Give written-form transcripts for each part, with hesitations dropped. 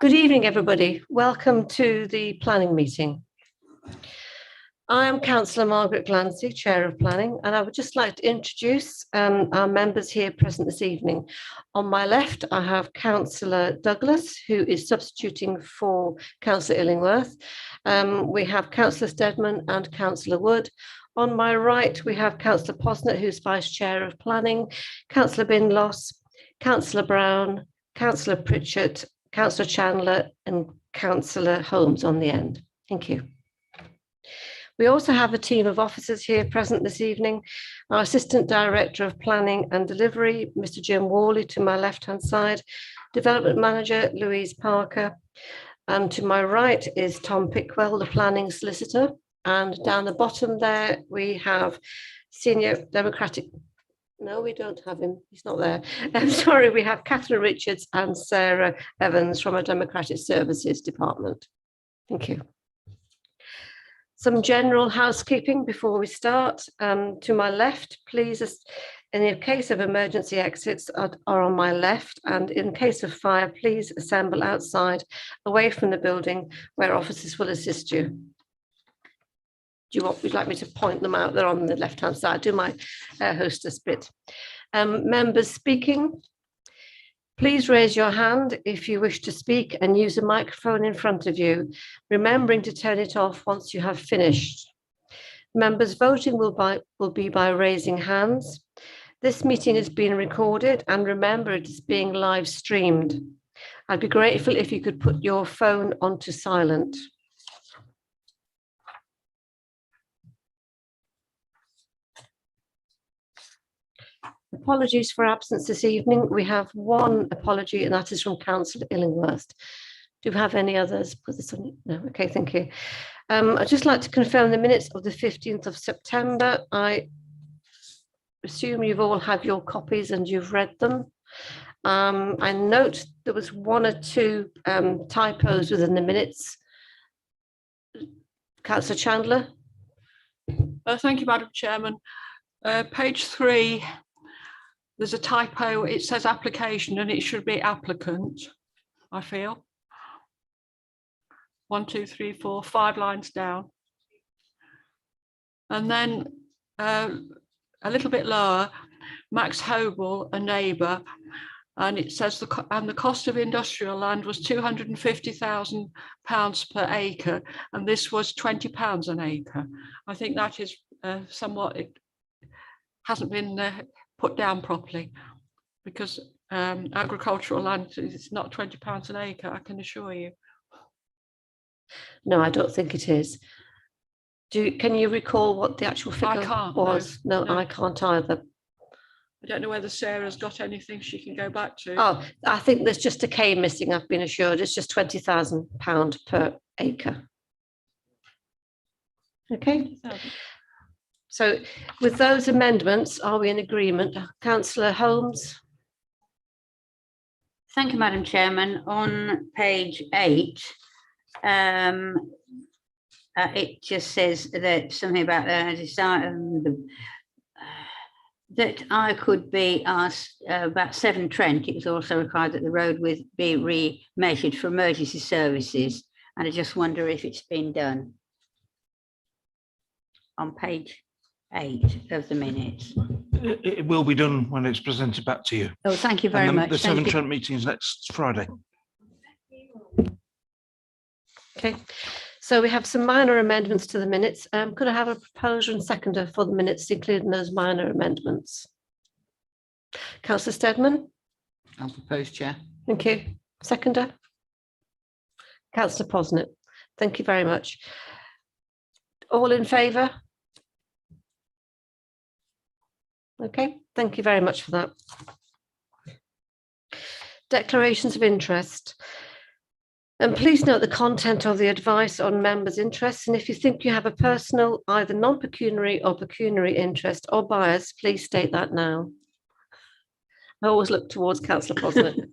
Good evening, everybody. Welcome to the planning meeting. I am Councillor Margaret Glancy, Chair of Planning, and I would just like to introduce our members here present this evening. On my left, I have Councillor Douglas, who is substituting for Councillor Illingworth. We have Councillor Steadman and Councillor Wood. On my right, we have Councillor Posnett, who's Vice Chair of Planning, Councillor Binloss, Councillor Brown, Councillor Pritchett, Councillor Chandler and Councillor Holmes on the end. Thank you. We also have a team of officers here present this evening. Our Assistant Director of Planning and Delivery, Mr. Jim Worley, to my left-hand side, Development Manager, Louise Parker, and to my right is Tom Pickwell, the Planning Solicitor, and down the bottom there we have Senior Democratic. No, we don't have him. He's not there. I'm sorry, we have Catherine Richards and Sarah Evans from our Democratic Services Department. Thank you. Some general housekeeping before we start. To my left, please, in the case of emergency exits are on my left, and in case of fire, please assemble outside, away from the building, where officers will assist you. Would you like me to point them out? They're on the left-hand side. Do my hostess bit. Members speaking, please raise your hand if you wish to speak and use a microphone in front of you, remembering to turn it off once you have finished. Members voting will be by raising hands. This meeting is being recorded, and remember it is being live streamed. I'd be grateful if you could put your phone onto silent. Apologies for absence this evening. We have one apology, and that is from Councillor Illingworth. Do you have any others? Put this on. No. Okay, thank you. I'd just like to confirm the minutes of the 15th of September. I assume you've all had your copies and you've read them. I note there was one or two typos within the minutes. Councillor Chandler. Thank you, Madam Chairman. Page 3. There's a typo. It says application and it should be applicant, I feel. 1, 2, 3, 4, 5 lines down. And then a little bit lower, Max Hobel, a neighbour, and it says the cost of industrial land was £250,000 per acre, and this was £20 an acre. I think that is somewhat, it hasn't been put down properly, because agricultural land is not £20 an acre, I can assure you. No, I don't think it is. Can you recall what the actual figure was? No, I can't either. I don't know whether Sarah's got anything she can go back to. Oh, I think there's just a K missing, I've been assured. It's just £20,000 per acre. Okay. So with those amendments, are we in agreement? Councillor Holmes? Thank you, Madam Chairman. On page 8, it just says that something about that I could be asked about Severn Trent. It was also required that the road be remeasured for emergency services, and I just wonder if it's been done. On page 8 of the minutes. It will be done when it's presented back to you. Oh, thank you very much. The Severn Trent meeting is next Friday. Okay, so we have some minor amendments to the minutes. Could I have a proposer and seconder for the minutes, including those minor amendments? Councillor Steadman? I'll propose, Chair. Thank you. Seconder? Councillor Posnett. Thank you very much. All in favour? Okay, thank you very much for that. Declarations of interest. And please note the content of the advice on members' interests. And if you think you have a personal, either non-pecuniary or pecuniary interest or bias, please state that now. I always look towards Councillor Posnett.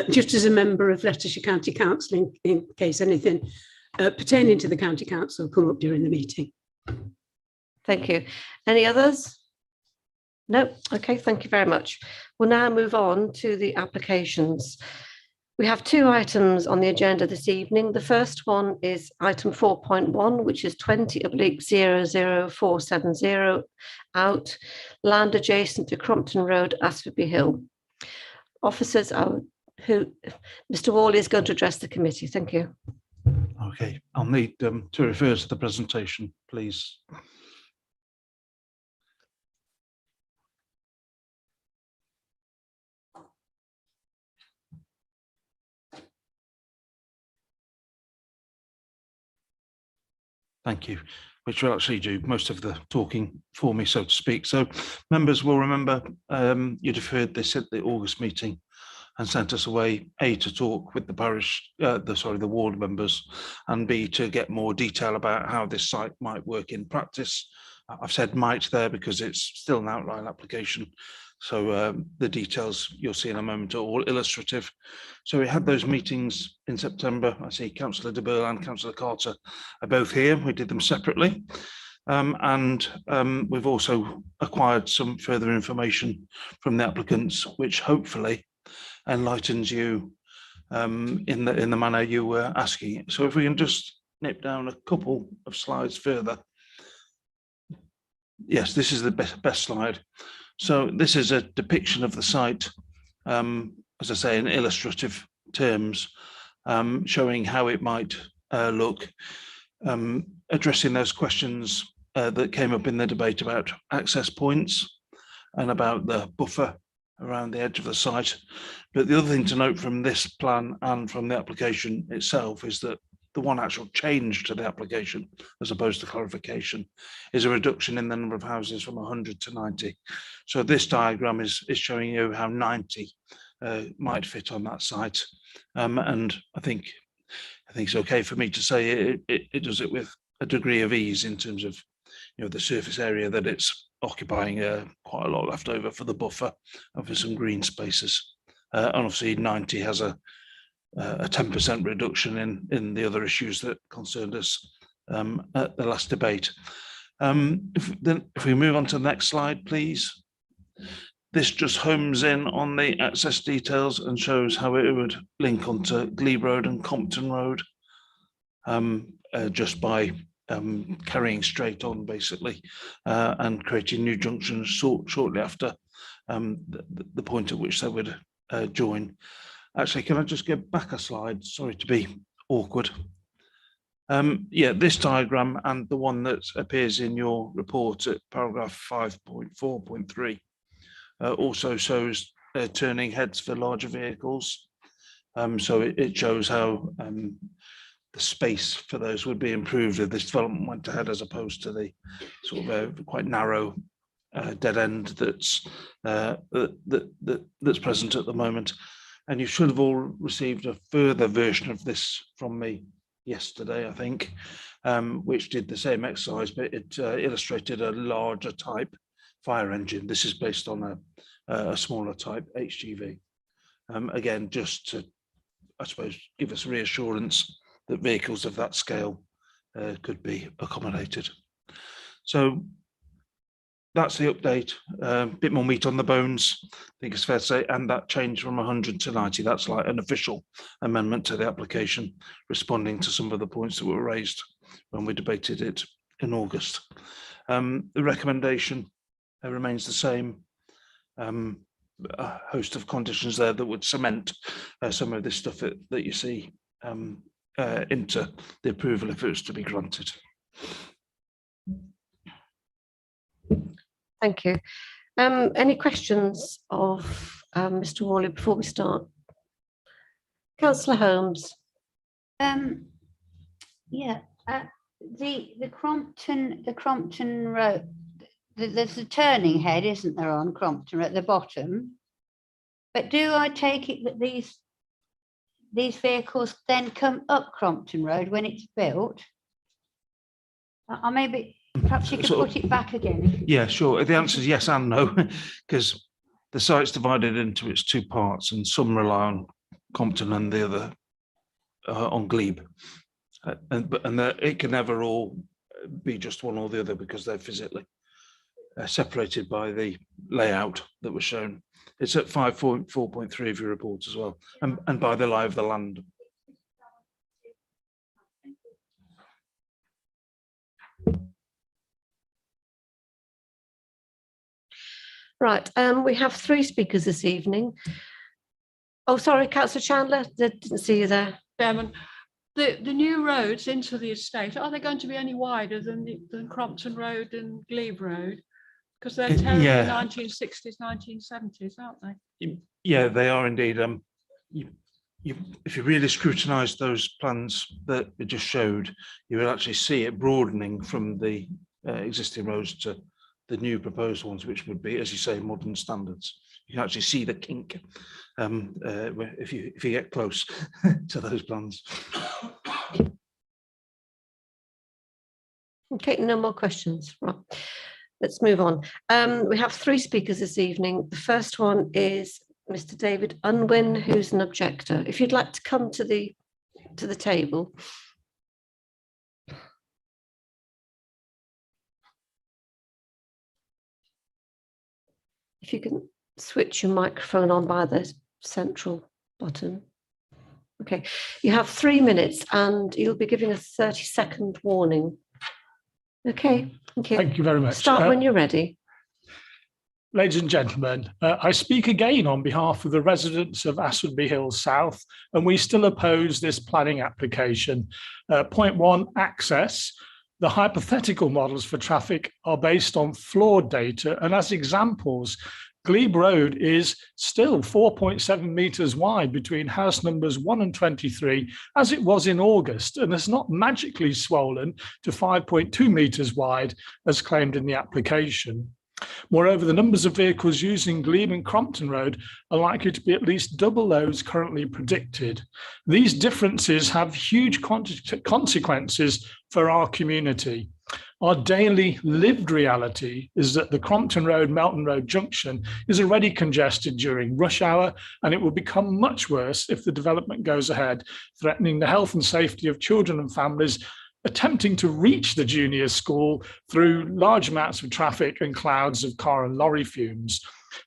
Just as a member of Leicestershire County Council, in case anything pertaining to the County Council come up during the meeting. Thank you. Any others? No? Okay, thank you very much. We'll now move on to the applications. We have two items on the agenda this evening. The first one is item 4.1, which is 20/00470 out, land adjacent to Crompton Road, Asferby Hill. Officers are Mr. Worley is going to address the committee. Thank you. Okay, I'll need to refer to the presentation, please. Thank you, which will actually do most of the talking for me, so to speak. So members will remember you deferred this at the August meeting and sent us away, A, to talk with the parish, the ward members, and B, to get more detail about how this site might work in practice. I've said might there because it's still an outline application. So the details you'll see in a moment are all illustrative. So we had those meetings in September. I see Councillor de Burgh and Councillor Carter are both here. We did them separately. We've also acquired some further information from the applicants, which hopefully enlightens you in the manner you were asking. So if we can just nip down a couple of slides further. Yes, this is the best slide. So this is a depiction of the site, as I say, in illustrative terms, showing how it might look, addressing those questions that came up in the debate about access points and about the buffer around the edge of the site. But the other thing to note from this plan and from the application itself is that the one actual change to the application, as opposed to clarification, is a reduction in the number of houses from 100 to 90. So this diagram is showing you how 90 might fit on that site. And I think it's okay for me to say it does it with a degree of ease in terms of, you know, the surface area that it's occupying, quite a lot left over for the buffer and for some green spaces. And obviously 90 has a 10% reduction in the other issues that concerned us at the last debate. If we move on to the next slide, please. This just homes in on the access details and shows how it would link onto Glebe Road and Compton Road, just by carrying straight on, basically, and creating new junctions shortly after the point at which they would join. Actually, can I just get back a slide? Sorry to be awkward. Yeah, this diagram and the one that appears in your report at paragraph 5.4.3 also shows turning heads for larger vehicles. So it shows how the space for those would be improved if this development went ahead, as opposed to the sort of quite narrow dead end that's present at the moment. And you should have all received a further version of this from me yesterday, I think, which did the same exercise, but it illustrated a larger type fire engine. This is based on a smaller type HGV. Again, just to, I suppose, give us reassurance that vehicles of that scale could be accommodated. So that's the update, a bit more meat on the bones, I think it's fair to say, and that change from 100 to 90, that's like an official amendment to the application, responding to some of the points that were raised when we debated it in August. The recommendation remains the same, a host of conditions there that would cement some of this stuff that you see into the approval if it was to be granted. Thank you. Any questions of Mr. Worley before we start? Councillor Holmes. Yeah, the Crompton Road. There's a turning head, isn't there, on Crompton at the bottom? But do I take it that these vehicles then come up Crompton Road when it's built? Or maybe perhaps you could put it back again. Yeah, sure. The answer is yes and no, because the site's divided into its two parts, and some rely on Compton and the other on Glebe. And it can never all be just one or the other because they're physically separated by the layout that was shown. It's at 5.4.3 of your report as well, and by the lie of the land. Right, we have 3 speakers this evening. Oh, sorry, Councillor Chandler, didn't see you there. Chairman, the new roads into the estate, are they going to be any wider than Crompton Road and Glebe Road? Because they're terribly Yeah. 1960s, 1970s, aren't they? Yeah, they are indeed. If you really scrutinise those plans that we just showed, you will actually see it broadening from the existing roads to the new proposed ones, which would be, as you say, modern standards. You can actually see the kink if you get close to those plans. Okay, no more questions. Right, let's move on. We have 3 speakers this evening. The first one is Mr. David Unwin, who's an objector. If you'd like to come to the table. If you can switch your microphone on by the central button. Okay, you have 3 minutes and you'll be giving a 30-second warning. Okay, thank you. Thank you very much. Start when you're ready. Ladies and gentlemen, I speak again on behalf of the residents of Aswadby Hills South, and we still oppose this planning application. Point 1, access. The hypothetical models for traffic are based on flawed data, and as examples, Glebe Road is still 4.7 metres wide between house numbers 1 and 23, as it was in August, and has not magically swollen to 5.2 metres wide, as claimed in the application. Moreover, the numbers of vehicles using Glebe and Crompton Road are likely to be at least double those currently predicted. These differences have huge consequences for our community. Our daily lived reality is that the Crompton Road, Melton Road junction is already congested during rush hour, and it will become much worse if the development goes ahead, threatening the health and safety of children and families attempting to reach the junior school through large amounts of traffic and clouds of car and lorry fumes.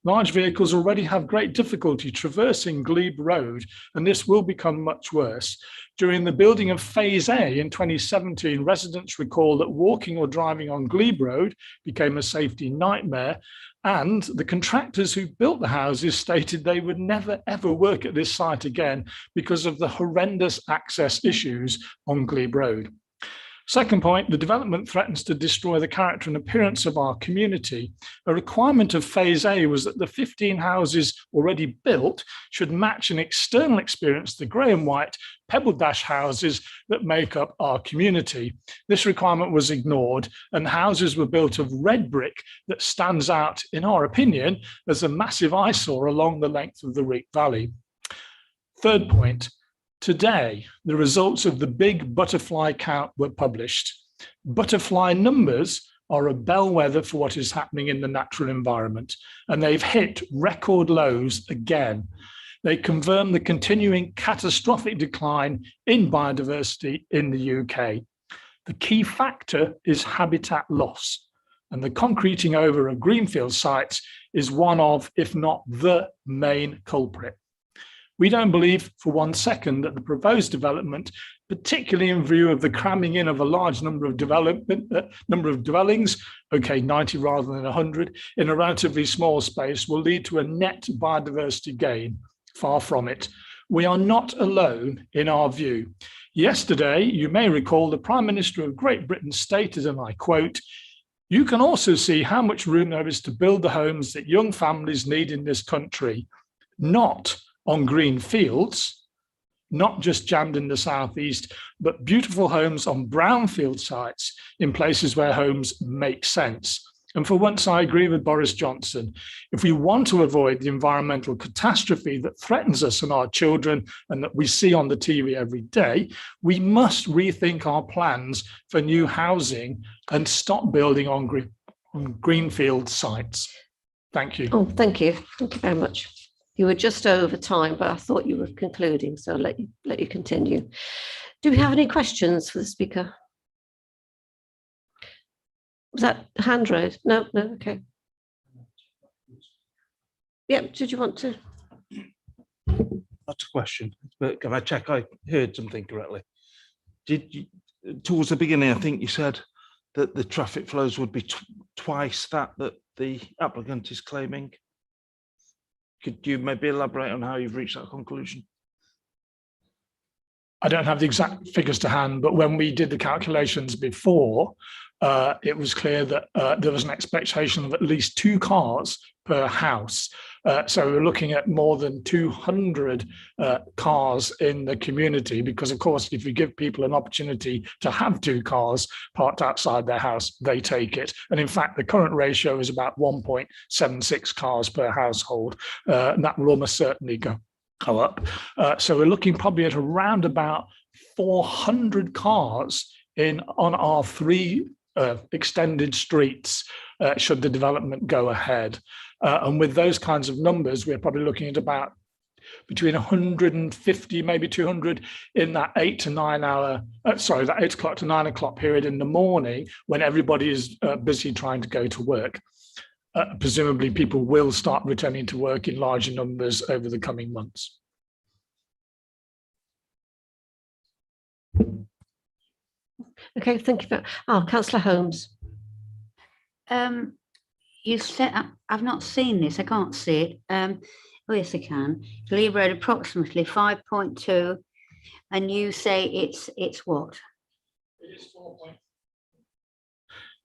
Large vehicles already have great difficulty traversing Glebe Road, and this will become much worse. During the building of Phase A in 2017, residents recall that walking or driving on Glebe Road became a safety nightmare, and the contractors who built the houses stated they would never ever work at this site again because of the horrendous access issues on Glebe Road. Second point, the development threatens to destroy the character and appearance of our community. A requirement of Phase A was that the 15 houses already built should match an external experience the grey and white pebble dash houses that make up our community. This requirement was ignored, and houses were built of red brick that stands out, in our opinion, as a massive eyesore along the length of the Reek Valley. Third point, today, the results of the big butterfly count were published. Butterfly numbers are a bellwether for what is happening in the natural environment, and they've hit record lows again. They confirm the continuing catastrophic decline in biodiversity in the UK. The key factor is habitat loss, and the concreting over of greenfield sites is one of, if not the main culprit. We don't believe for 1 second that the proposed development, particularly in view of the cramming in of a large number of dwellings, okay, 90 rather than 100, in a relatively small space, will lead to a net biodiversity gain. Far from it. We are not alone in our view. Yesterday, you may recall the Prime Minister of Great Britain stated, and I quote, "You can also see how much room there is to build the homes that young families need in this country, not on green fields, not just jammed in the southeast, but beautiful homes on brownfield sites in places where homes make sense." And for once, I agree with Boris Johnson. If we want to avoid the environmental catastrophe that threatens us and our children and that we see on the TV every day, we must rethink our plans for new housing and stop building on greenfield sites. Thank you. Oh, thank you. Thank you very much. You were just over time, but I thought you were concluding, so I'll let you continue. Do we have any questions for the speaker? Was that hand raised? No, no, okay. Yep, did you want to? That's a question, but can I check I heard something correctly? Did you, towards the beginning, I think you said that the traffic flows would be twice that the applicant is claiming. Could you maybe elaborate on how you've reached that conclusion? I don't have the exact figures to hand, but when we did the calculations before, it was clear that there was an expectation of at least 2 cars per house. So we're looking at more than 200 cars in the community, because of course, if you give people an opportunity to have 2 cars parked outside their house, they take it. And in fact, the current ratio is about 1.76 cars per household. And that will almost certainly go up. So we're looking probably at around about 400 cars on our 3 extended streets should the development go ahead. And with those kinds of numbers, we're probably looking at about between 150, maybe 200 in that 8 to 9 hour, that 8 o'clock to 9 o'clock period in the morning when everybody is busy trying to go to work. Presumably people will start returning to work in larger numbers over the coming months. Okay, thank you. Councillor Holmes. You said, I've not seen this, I can't see it. Oh yes, I can. Glebe Road approximately 5.2, and you say it's what? It is 4.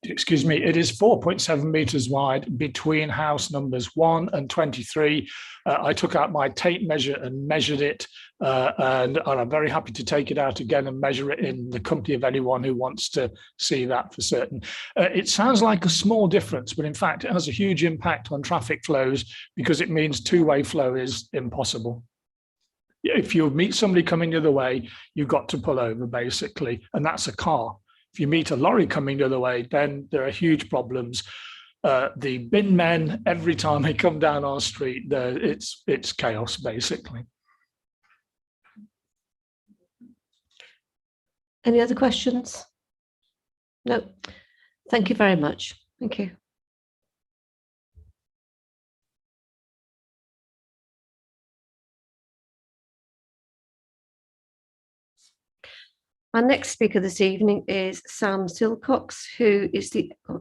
Excuse me, it is 4.7 meters wide between house numbers 1 and 23. I took out my tape measure and measured it, and I'm very happy to take it out again and measure it in the company of anyone who wants to see that for certain. It sounds like a small difference, but in fact, it has a huge impact on traffic flows because it means two-way flow is impossible. If you meet somebody coming the other way, you've got to pull over basically, and that's a car. If you meet a lorry coming the other way, then there are huge problems. The bin men, every time they come down our street, it's chaos, basically. Any other questions? No. Thank you very much. Thank you. Our next speaker this evening is Sam Silcox, who is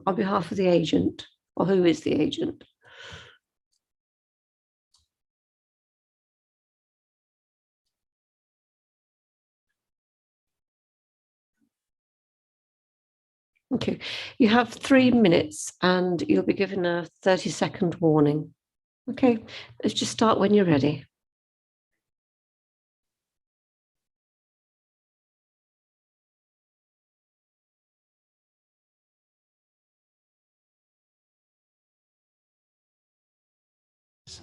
on behalf of the agent, or who is the agent. Okay, you have 3 minutes and you'll be given a 30-second warning. Okay, let's just start when you're ready.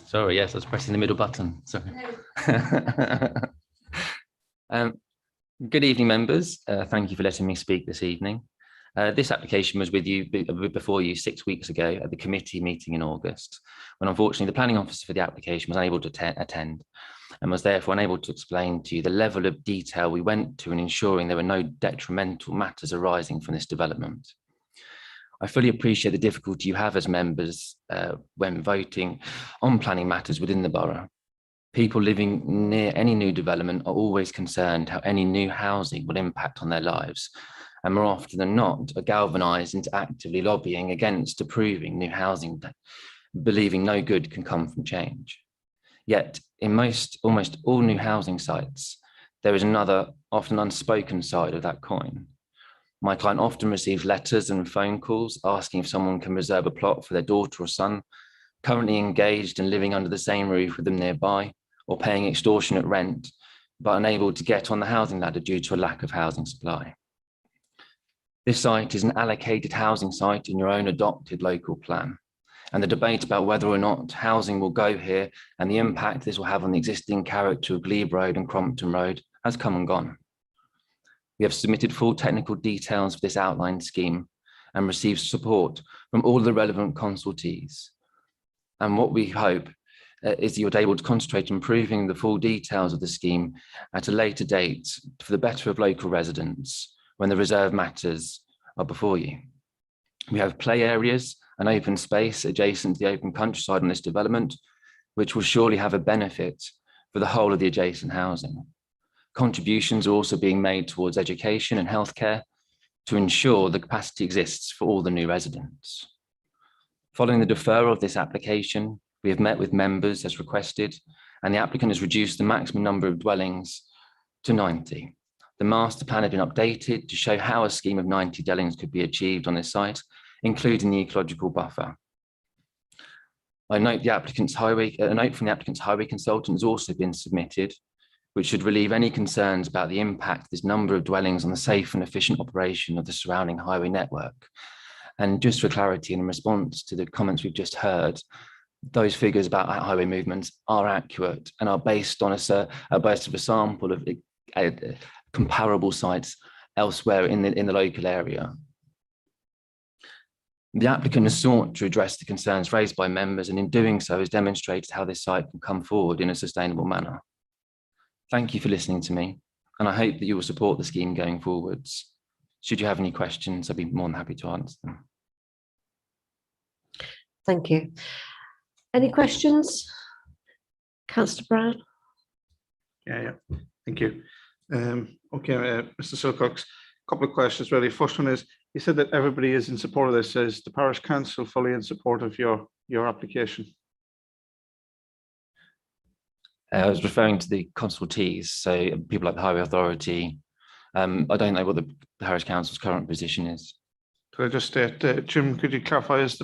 Sorry, yes, I was pressing the middle button. Sorry. Good evening, members. Thank you for letting me speak this evening. This application was before you 6 weeks ago at the committee meeting in August, when unfortunately the planning officer for the application was unable to attend and was therefore unable to explain to you the level of detail we went to in ensuring there were no detrimental matters arising from this development. I fully appreciate the difficulty you have as members when voting on planning matters within the borough. People living near any new development are always concerned how any new housing will impact on their lives, and more often than not are galvanised into actively lobbying against approving new housing, believing no good can come from change. Yet in almost all new housing sites, there is another often unspoken side of that coin. My client often receives letters and phone calls asking if someone can reserve a plot for their daughter or son, currently engaged and living under the same roof with them nearby, or paying extortionate rent, but unable to get on the housing ladder due to a lack of housing supply. This site is an allocated housing site in your own adopted local plan, and the debate about whether or not housing will go here and the impact this will have on the existing character of Glebe Road and Crompton Road has come and gone. We have submitted full technical details for this outlined scheme and received support from all the relevant consultees. And what we hope is you're able to concentrate on improving the full details of the scheme at a later date for the better of local residents when the reserve matters are before you. We have play areas and open space adjacent to the open countryside on this development, which will surely have a benefit for the whole of the adjacent housing. Contributions are also being made towards education and healthcare to ensure the capacity exists for all the new residents. Following the deferral of this application, we have met with members as requested, and the applicant has reduced the maximum number of dwellings to 90. The master plan had been updated to show how a scheme of 90 dwellings could be achieved on this site, including the ecological buffer. A note from the applicant's highway consultant has also been submitted, which should relieve any concerns about the impact of this number of dwellings on the safe and efficient operation of the surrounding highway network. And just for clarity, in response to the comments we've just heard, those figures about highway movements are accurate and are based on a sample of comparable sites elsewhere in the local area. The applicant has sought to address the concerns raised by members, and in doing so has demonstrated how this site can come forward in a sustainable manner. Thank you for listening to me, and I hope that you will support the scheme going forwards. Should you have any questions, I'd be more than happy to answer them. Thank you. Any questions? Councillor Brown? Yeah, thank you. Okay, Mr. Silcox, a couple of questions really. First one is, you said that everybody is in support of this. Is the parish council fully in support of your application? I was referring to the consultees, so people like the Highway Authority. I don't know what the parish council's current position is. Could I just state, Jim, could you clarify, is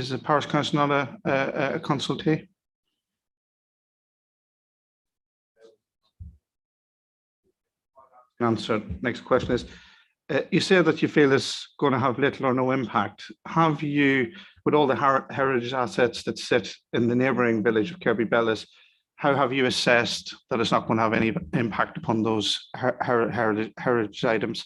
the parish council not a consultee? Answer. Next question is, you say that you feel it's going to have little or no impact. Have you, with all the heritage assets that sit in the neighbouring village of Kirby Bellis, how have you assessed that it's not going to have any impact upon those heritage items?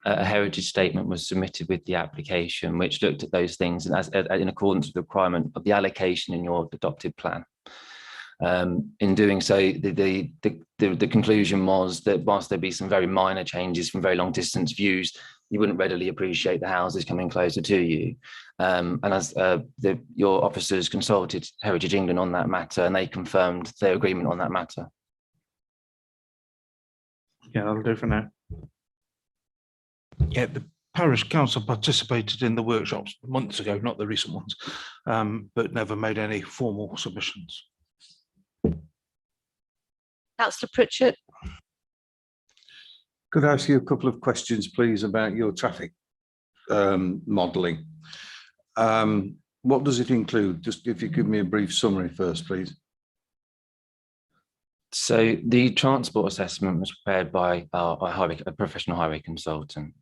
A heritage statement was submitted with the application, which looked at those things and as in accordance with the requirement of the allocation in your adopted plan. In doing so, the conclusion was that whilst there be some very minor changes from very long distance views, you wouldn't readily appreciate the houses coming closer to you. And as your officers consulted Heritage England on that matter, and they confirmed their agreement on that matter. Yeah, that'll do for now. Yeah, the parish council participated in the workshops months ago, not the recent ones, but never made any formal submissions. Councillor Pritchett? Could I ask you a couple of questions, please, about your traffic modelling? What does it include? Just if you give me a brief summary first, please. So the transport assessment was prepared by a professional highway consultant.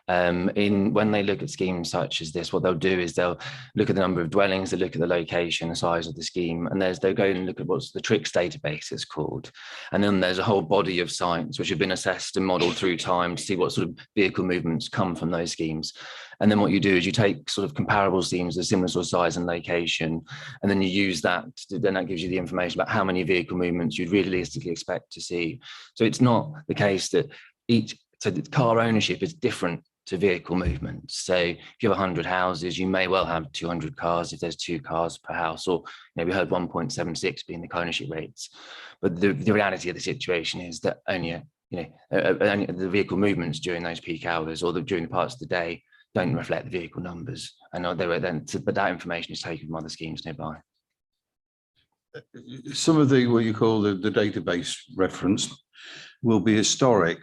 When they look at schemes such as this, what they'll do is they'll look at the number of dwellings, they look at the location, the size of the scheme, and they'll go and look at what's the TRIX database is called. And then there's a whole body of sites which have been assessed and modelled through time to see what sort of vehicle movements come from those schemes. And then what you do is you take sort of comparable schemes of similar sort of size and location, and then you use that, then that gives you the information about how many vehicle movements you'd realistically expect to see. So it's not the case that so the car ownership is different to vehicle movements. So if you have 100 houses, you may well have 200 cars if there's 2 cars per house, or we heard 1.76 being the car ownership rates. But the reality of the situation is that only the vehicle movements during those peak hours or during the parts of the day don't reflect the vehicle numbers. And but that information is taken from other schemes nearby. Some of what you call the database reference will be historic.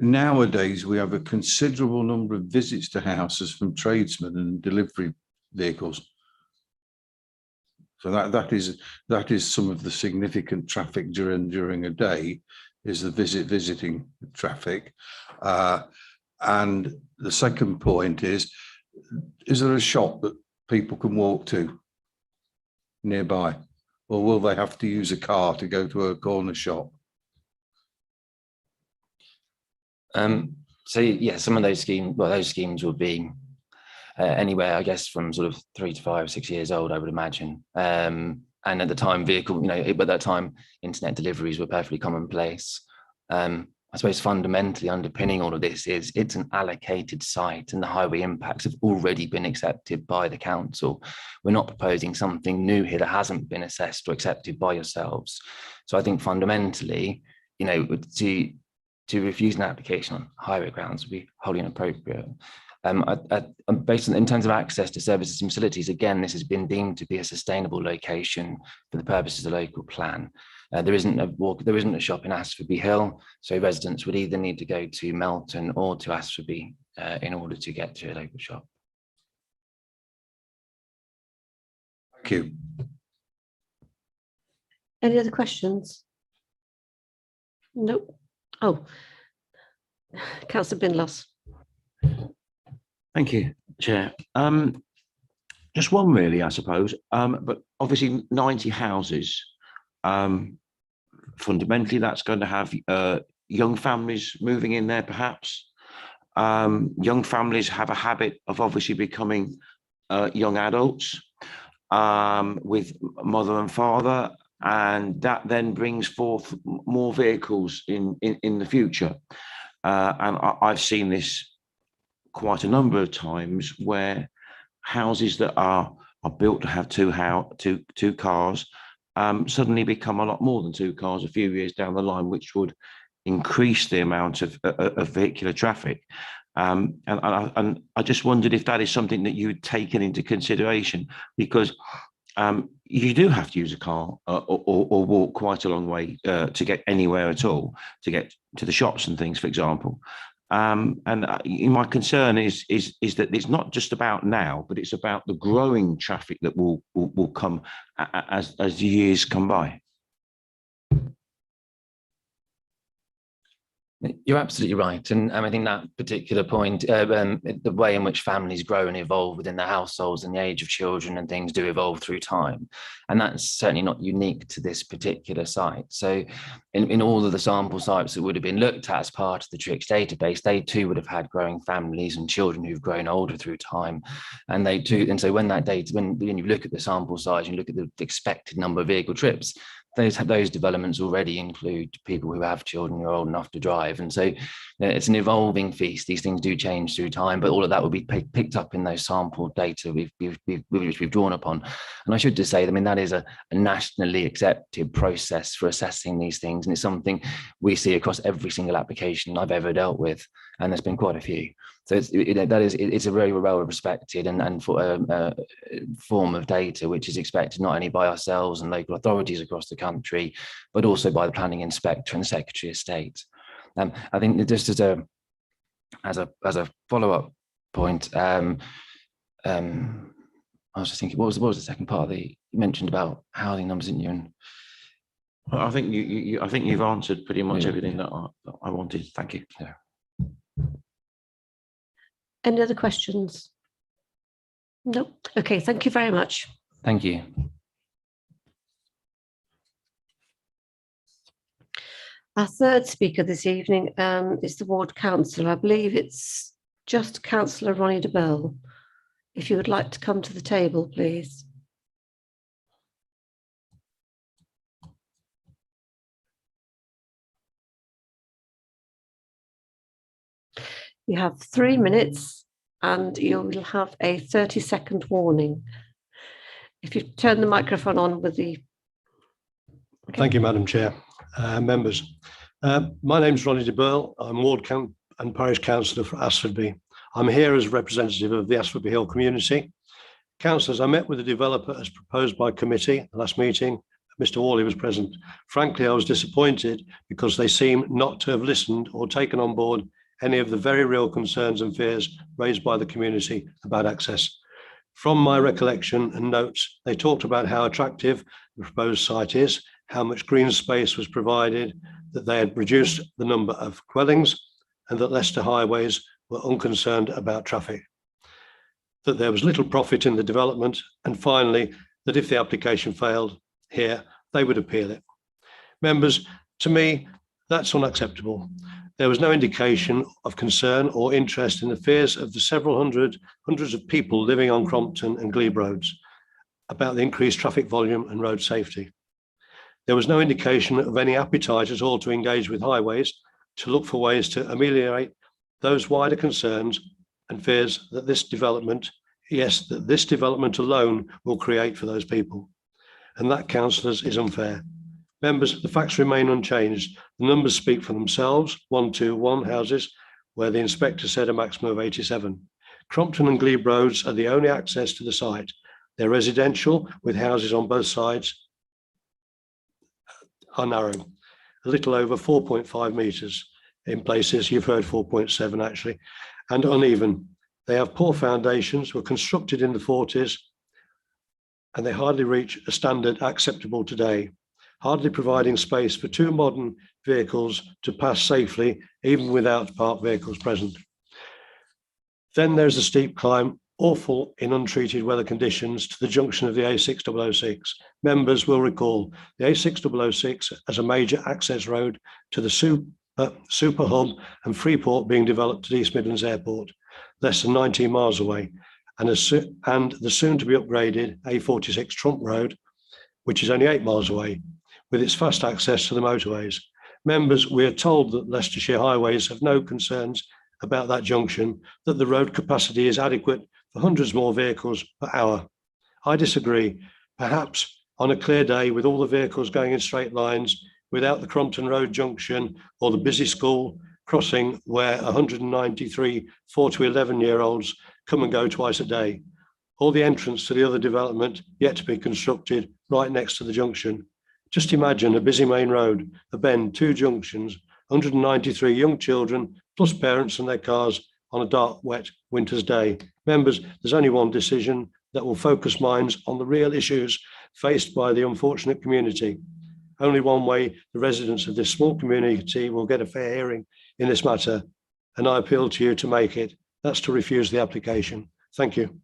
Nowadays, we have a considerable number of visits to houses from tradesmen and delivery vehicles. So that is some of the significant traffic during a day, is the visiting traffic. And the second point is there a shop that people can walk to nearby, or will they have to use a car to go to a corner shop? So yeah, some of those schemes will be anywhere, I guess, from sort of 3 to 5, 6 years old, I would imagine. And at the time, but at that time, internet deliveries were perfectly commonplace. I suppose fundamentally underpinning all of this is it's an allocated site, and the highway impacts have already been accepted by the council. We're not proposing something new here that hasn't been assessed or accepted by yourselves. So I think fundamentally, you know, to refuse an application on highway grounds would be wholly inappropriate. Based on, in terms of access to services and facilities, again, this has been deemed to be a sustainable location for the purposes of the local plan. There isn't a shop in Asforby Hill, so residents would either need to go to Melton or to Asforby in order to get to a local shop. Thank you. Any other questions? Nope. Oh, Councillor Binlos. Thank you, Chair. Just one really, I suppose, but obviously 90 houses. Fundamentally, that's going to have young families moving in there, perhaps. Young families have a habit of obviously becoming young adults with mother and father, and that then brings forth more vehicles in the future. And I've seen this quite a number of times where houses that are built to have two cars suddenly become a lot more than two cars a few years down the line, which would increase the amount of vehicular traffic. And I just wondered if that is something that you'd taken into consideration, because you do have to use a car or walk quite a long way to get anywhere at all, to get to the shops and things, for example. And my concern is that it's not just about now, but it's about the growing traffic that will come as the years come by. You're absolutely right. And I think that particular point, the way in which families grow and evolve within their households and the age of children and things do evolve through time. And that's certainly not unique to this particular site. So in all of the sample sites that would have been looked at as part of the TRIX database, they too would have had growing families and children who've grown older through time. And they too, and so when that data, when you look at the sample size, you look at the expected number of vehicle trips, those developments already include people who have children who are old enough to drive. And so it's an evolving feast. These things do change through time, but all of that will be picked up in those sample data which we've drawn upon. And I should just say, I mean, that is a nationally accepted process for assessing these things. And it's something we see across every single application I've ever dealt with. And there's been quite a few. So it's a very well respected and form of data which is expected not only by ourselves and local authorities across the country, but also by the planning inspector and Secretary of State. I think just as a follow-up point, I was just thinking, what was the second part that you mentioned about housing numbers, didn't you? And I think I think you've answered pretty much everything that I wanted. Thank you. Yeah. Any other questions? No. Okay, thank you very much. Thank you. Our third speaker this evening is the Ward Councillor. I believe it's just Councillor Ronnie de Burl. If you would like to come to the table, please. You have 3 minutes and you will have a 30-second warning. If you turn the microphone on with the... Okay. Thank you, Madam Chair. Members, my name is Ronnie de Burl. I'm Ward and Parish Councillor for Asforby. I'm here as representative of the Asforby Hill community. Councillors, I met with the developer as proposed by committee at the last meeting. Mr. Worley was present. Frankly, I was disappointed because they seem not to have listened or taken on board any of the very real concerns and fears raised by the community about access. From my recollection and notes, they talked about how attractive the proposed site is, how much green space was provided, that they had reduced the number of dwellings, and that Leicester highways were unconcerned about traffic, that there was little profit in the development, and finally, that if the application failed here, they would appeal it. Members, to me, that's unacceptable. There was no indication of concern or interest in the fears of the hundreds of people living on Crompton and Glebe roads about the increased traffic volume and road safety. There was no indication of any appetite at all to engage with highways, to look for ways to ameliorate those wider concerns and fears that this development, yes, that this development alone will create for those people. And that, councillors, is unfair. Members, the facts remain unchanged. The numbers speak for themselves. 121 houses, where the inspector said a maximum of 87. Crompton and Glebe roads are the only access to the site. They're residential with houses on both sides are narrow, a little over 4.5 metres in places. You've heard 4.7 actually, and uneven. They have poor foundations, were constructed in the 40s, and they hardly reach a standard acceptable today, hardly providing space for two modern vehicles to pass safely, even without parked vehicles present. Then there's a steep climb, awful in untreated weather conditions, to the junction of the A6006. Members will recall the A6006 as a major access road to the super hub and Freeport being developed at East Midlands Airport, less than 19 miles away, and the soon to be upgraded A46 Trump Road, which is only 8 miles away, with its fast access to the motorways. Members, we are told that Leicestershire Highways have no concerns about that junction, that the road capacity is adequate for hundreds more vehicles per hour. I disagree. Perhaps on a clear day with all the vehicles going in straight lines, without the Crompton Road junction or the busy school crossing where 193 4 to 11-year-olds come and go twice a day, or the entrance to the other development yet to be constructed right next to the junction. Just imagine a busy main road, a bend, two junctions, 193 young children plus parents and their cars on a dark, wet winter's day. Members, there's only one decision that will focus minds on the real issues faced by the unfortunate community. Only one way the residents of this small community will get a fair hearing in this matter, and I appeal to you to make it. That's to refuse the application. Thank you.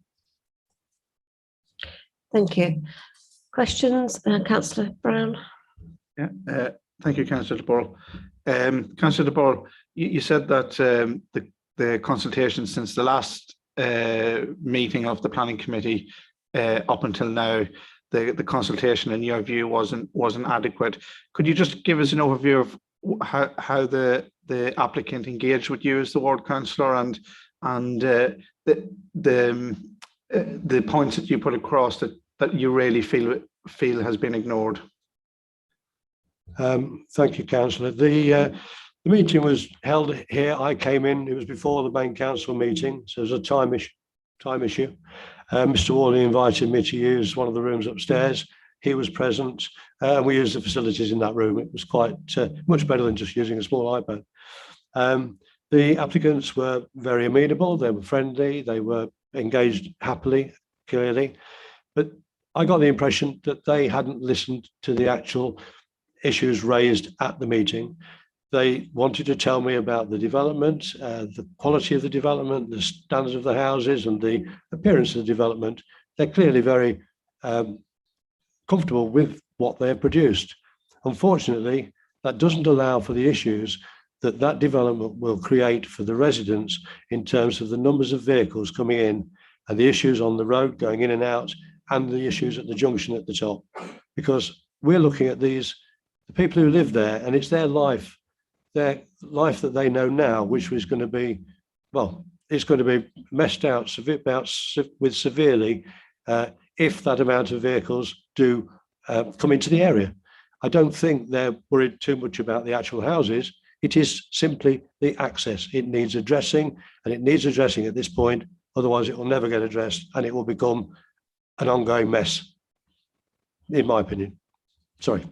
Thank you. Questions, Councillor Brown? Yeah, thank you, Councillor De Boer. Councillor De Boer, you said that the consultation since the last meeting of the planning committee up until now, the consultation in your view wasn't adequate. Could you just give us an overview of how the applicant engaged with you as the ward councillor and the points that you put across that you really feel has been ignored? Thank you, councillor. The meeting was held here. I came in, it was before the main council meeting, so it was a time issue. Mr. Worley invited me to use one of the rooms upstairs. He was present. We used the facilities in that room. It was quite much better than just using a small iPad. The applicants were very amenable. They were friendly. They were engaged happily, clearly. But I got the impression that they hadn't listened to the actual issues raised at the meeting. They wanted to tell me about the development, the quality of the development, the standards of the houses and the appearance of the development. They're clearly very comfortable with what they have produced. Unfortunately, that doesn't allow for the issues that development will create for the residents in terms of the numbers of vehicles coming in and the issues on the road going in and out and the issues at the junction at the top. Because we're looking at the people who live there, and it's their life that they know now, which was going to be, well, it's going to be messed out with severely if that amount of vehicles do come into the area. I don't think they're worried too much about the actual houses. It is simply the access. It needs addressing, and it needs addressing at this point. Otherwise, it will never get addressed, and it will become an ongoing mess, in my opinion. Sorry.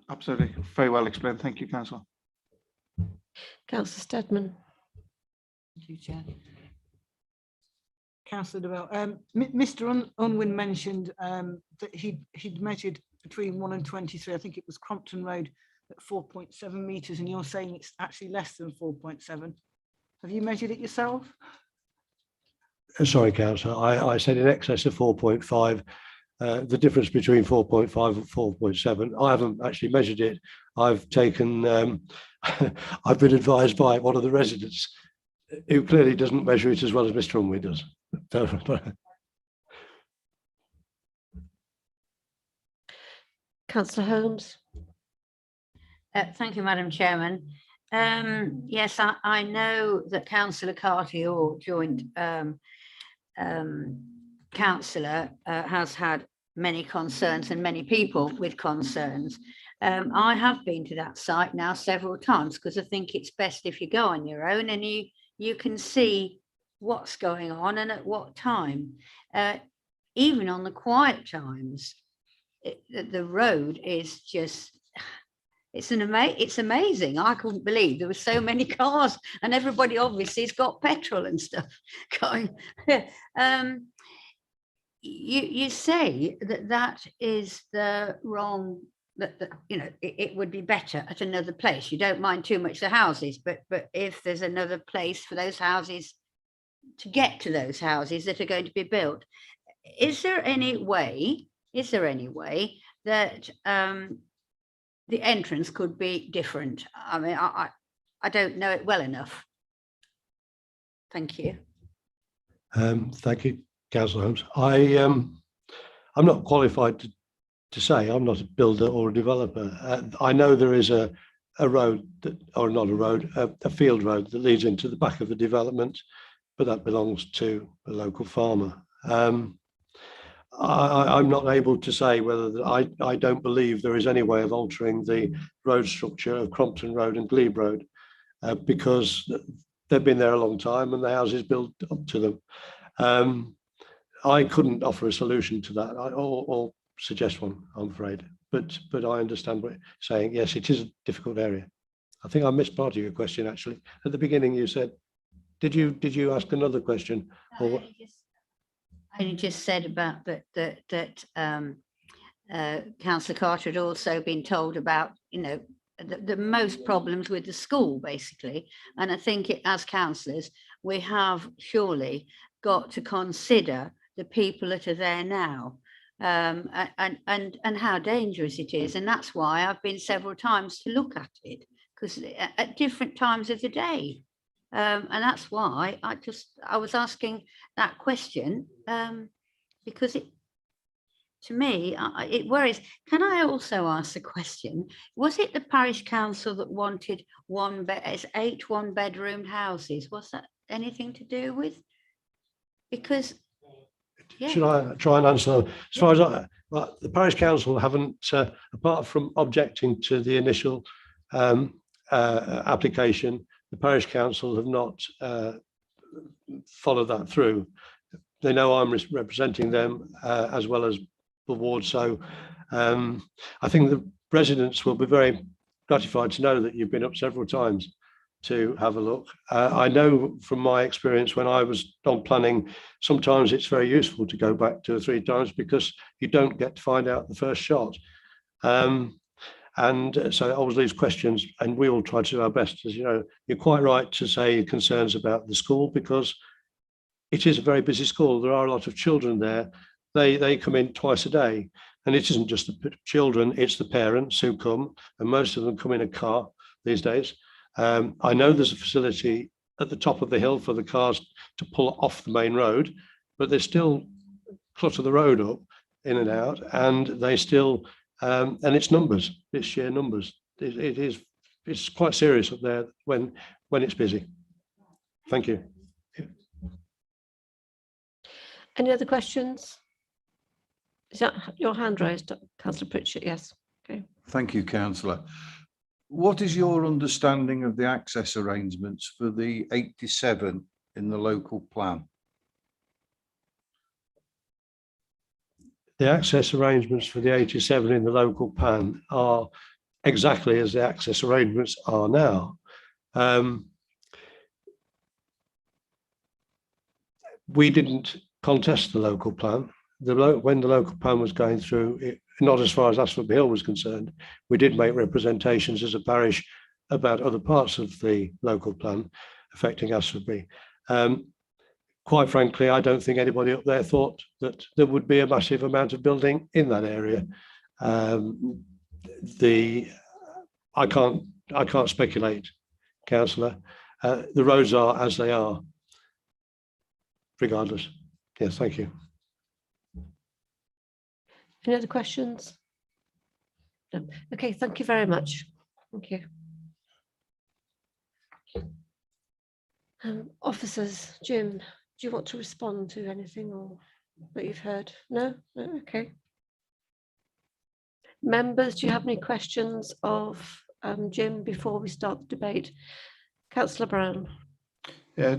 Absolutely. Very well explained. Thank you, Councillor. Councillor Steadman. Thank you, Chair. Councillor DeBell, Mr. Unwin mentioned that he'd measured between 1 and 23. I think it was Crompton Road at 4.7 metres, and you're saying it's actually less than 4.7. Have you measured it yourself? Sorry, Councillor. I said in excess of 4.5. The difference between 4.5 and 4.7, I haven't actually measured it. I've taken, I've been advised by one of the residents who clearly doesn't measure it as well as Mr. Unwin does. Councillor Holmes. Thank you, Madam Chairman. Yes, I know that Councillor Carty, or joint councillor, has had many concerns and many people with concerns. I have been to that site now several times because I think it's best if you go on your own and you can see what's going on and at what time. Even on the quiet times, the road is just, it's amazing. I couldn't believe there were so many cars, and everybody obviously has got petrol and stuff going. You say that is the wrong, that you know, it would be better at another place. You don't mind too much the houses, but if there's another place for those houses to get to those houses that are going to be built, is there any way that the entrance could be different? I mean, I don't know it well enough. Thank you. Thank you, Councillor Holmes. I'm not qualified to say. I'm not a builder or a developer. I know there is a road that, or not a road, a field road that leads into the back of the development, but that belongs to a local farmer. I'm not able to say whether I don't believe there is any way of altering the road structure of Crompton Road and Glebe Road because they've been there a long time and the houses built up to them. I couldn't offer a solution to that or suggest one, I'm afraid. But I understand what you're saying. Yes, it is a difficult area. I think I missed part of your question actually. At the beginning, you said, did you ask another question? Or I just said about that Councillor Carter had also been told about, you know, the most problems with the school basically, and I think as councillors we have surely got to consider the people that are there now, and how dangerous it is, and that's why I've been several times to look at it, because at different times of the day. And that's why I was asking that question, because to me, it worries. Can I also ask the question, was it the parish council that wanted 8 one-bedroom houses? Was that anything to do with? Because, yeah. Should I try and answer that? As far as the parish council haven't, apart from objecting to the initial application, the parish council have not followed that through. They know I'm representing them as well as the ward, so I think the residents will be very gratified to know that you've been up several times to have a look. I know from my experience when I was on planning, sometimes it's very useful to go back 2 or 3 times because you don't get to find out the first shot. And so it always leaves questions, and we all try to do our best. As you know, you're quite right to say concerns about the school because it is a very busy school. There are a lot of children there. They come in twice a day, and it isn't just the children, it's the parents who come, and most of them come in a car these days. I know there's a facility at the top of the hill for the cars to pull off the main road, but they still clutter the road up in and out, and they still, and it's numbers, it's sheer numbers. It's quite serious up there when it's busy. Thank you. Any other questions? Is that your hand raised, Councillor Pritchett? Yes. Okay. Thank you, Councillor. What is your understanding of the access arrangements for the 87 in the local plan? The access arrangements for the 87 in the local plan are exactly as the access arrangements are now. We didn't contest the local plan. When the local plan was going through, not as far as Asford Hill was concerned, we did make representations as a parish about other parts of the local plan affecting Asford. Quite frankly, I don't think anybody up there thought that there would be a massive amount of building in that area. I can't speculate, Councillor. The roads are as they are, regardless. Yes, thank you. Any other questions? No. Okay, thank you very much. Thank you. Officers, Jim, do you want to respond to anything or that you've heard? No? No? Okay. Members, do you have any questions of Jim before we start the debate? Councillor Brown. Yeah,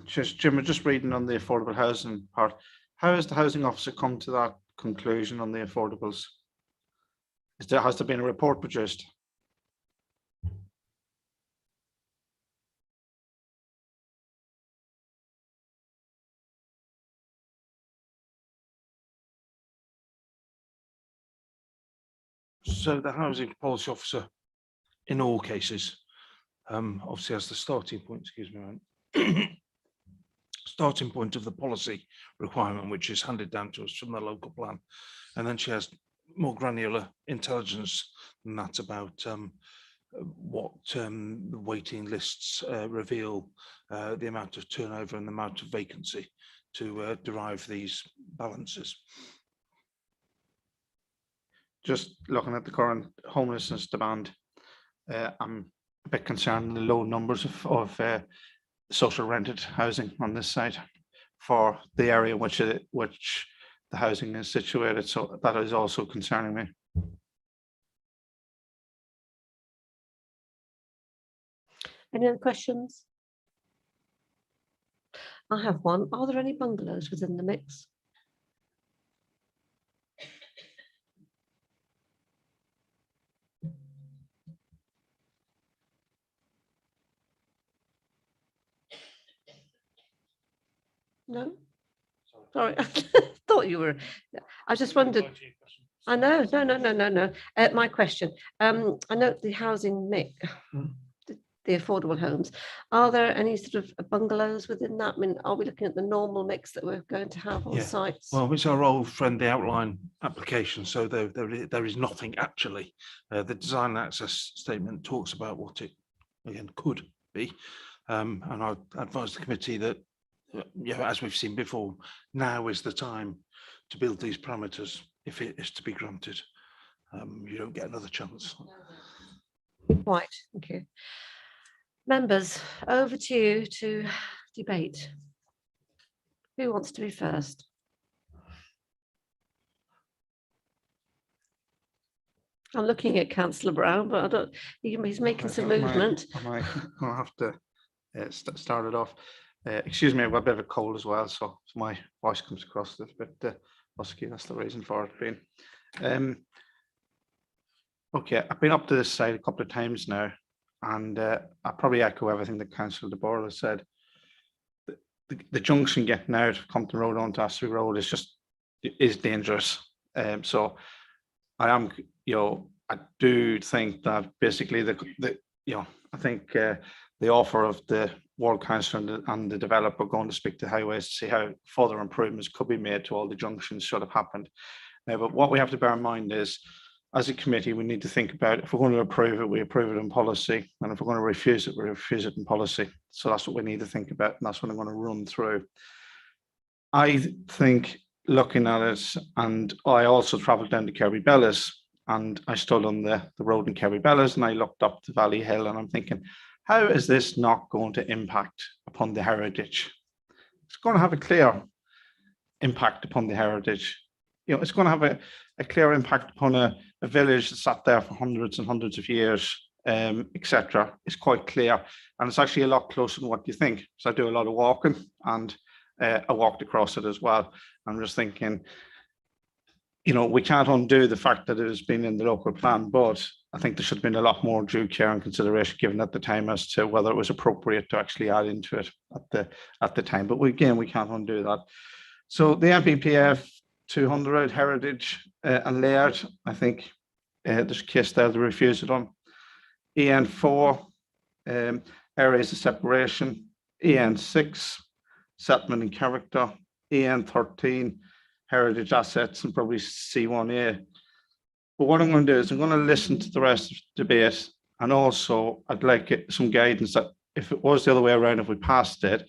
just Jim, we're just reading on the affordable housing part. How has the housing officer come to that conclusion on the affordables? Has there been a report produced? So the housing policy officer, in all cases, obviously has the starting point, excuse me, starting point of the policy requirement, which is handed down to us from the local plan. And then she has more granular intelligence than that about what the waiting lists reveal, the amount of turnover and the amount of vacancy to derive these balances. Just looking at the current homelessness demand, I'm a bit concerned in the low numbers of social rented housing on this site for the area which the housing is situated. So that is also concerning me. Any other questions? I have one. Are there any bungalows within the mix? No? Sorry, I thought you were. I just wondered. I know, no. My question. I note the housing mix, the affordable homes. Are there any sort of bungalows within that? I mean, are we looking at the normal mix that we're going to have on sites? Well, it's our old friend, the outline application. So there is nothing actually. The design and access statement talks about what it again could be, and I advise the committee that, as we've seen before, now is the time to build these parameters if it is to be granted. You don't get another chance. Right, thank you. Members, over to you to debate. Who wants to be first? I'm looking at Councillor Brown, but I don't. He's making some movement. I'll have to start it off. Excuse me, I've got a bit of a cold as well, so my voice comes across a bit husky. That's the reason for it being. Okay, I've been up to this side a couple of times now, and I probably echo everything that Councillor De Boer has said. The junction getting out of Compton Road onto Astley Road is dangerous. So I do think that basically I think the offer of the Ward Council and the developer going to speak to highways to see how further improvements could be made to all the junctions should have happened. Now, but what we have to bear in mind is, as a committee, we need to think about, if we're going to approve it, we approve it in policy, and if we're going to refuse it, we refuse it in policy. So that's what we need to think about, and that's what I'm going to run through. I think, looking at it, and I also travelled down to Kirby Bellas, and I stood on the road in Kirby Bellas, and I looked up to Valley Hill, and I'm thinking, how is this not going to impact upon the heritage? It's going to have a clear impact upon the heritage. It's going to have a clear impact upon a village that sat there for hundreds and hundreds of years, etc. It's quite clear, and it's actually a lot closer than what you think. So I do a lot of walking, and I walked across it as well. I'm just thinking, we can't undo the fact that it has been in the local plan, but I think there should have been a lot more due care and consideration given at the time as to whether it was appropriate to actually add into it at the time. But we can't undo that. So the MPPF 200 heritage and layout, I think there's a case there to refuse it on. EN4 areas of separation, EN6 settlement and character, EN13 heritage assets, and probably C1A. But what I'm going to do is I'm going to listen to the rest of the debate, and also I'd like some guidance that if it was the other way around, if we passed it,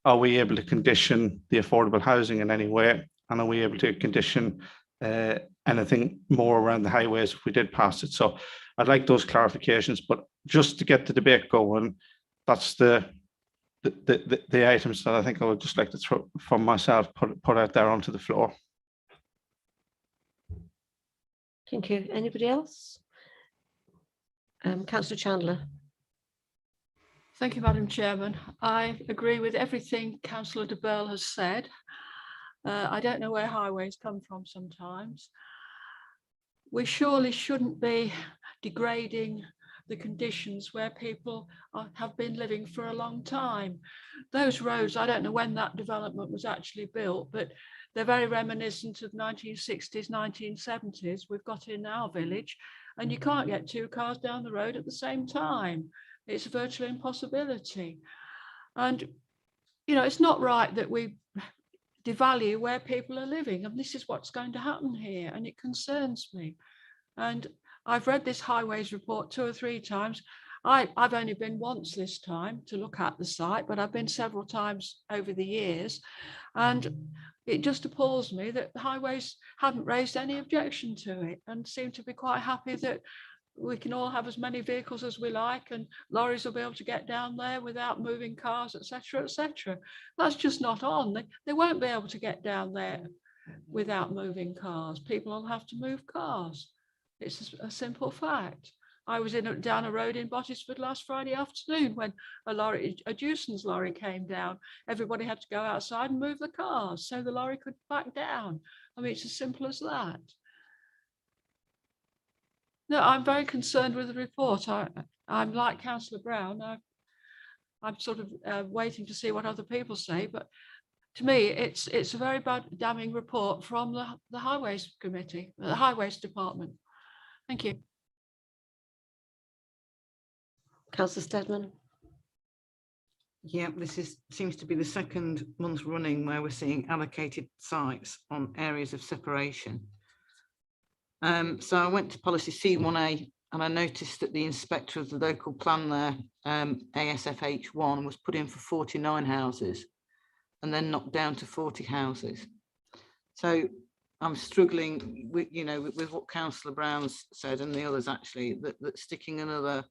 are we able to condition the affordable housing in any way? And are we able to condition anything more around the highways if we did pass it? So I'd like those clarifications, but just to get the debate going, that's the items that I think I would just like to throw from myself, put out there onto the floor. Thank you. Anybody else? Councillor Chandler. Thank you, Madam Chairman. I agree with everything Councillor de Burgh has said. I don't know where highways come from sometimes. We surely shouldn't be degrading the conditions where people have been living for a long time. Those roads, I don't know when that development was actually built, but they're very reminiscent of 1960s, 1970s. We've got in our village, and you can't get two cars down the road at the same time. It's a virtual impossibility. And, you know, it's not right that we devalue where people are living, and this is what's going to happen here, and it concerns me. And I've read this highways report 2 or 3 times. I've only been once this time to look at the site, but I've been several times over the years, and it just appalls me that the highways haven't raised any objection to it and seem to be quite happy that we can all have as many vehicles as we like, and lorries will be able to get down there without moving cars, etc., etc. That's just not on. They won't be able to get down there without moving cars. People will have to move cars. It's a simple fact. I was down a road in Bottisford last Friday afternoon when a Dewson's lorry came down. Everybody had to go outside and move the cars so the lorry could back down. I mean, it's as simple as that. No, I'm very concerned with the report. I'm like Councillor Brown. I'm sort of waiting to see what other people say, but to me, it's a very bad, damning report from the Highways Committee, the Highways Department. Thank you. Councillor Steadman. Yeah, seems to be the second month running where we're seeing allocated sites on areas of separation. So I went to policy C1A and I noticed that the inspector of the local plan there, ASFH1, was put in for 49 houses and then knocked down to 40 houses. So I'm struggling with, with what Councillor Brown's said and the others actually, that sticking another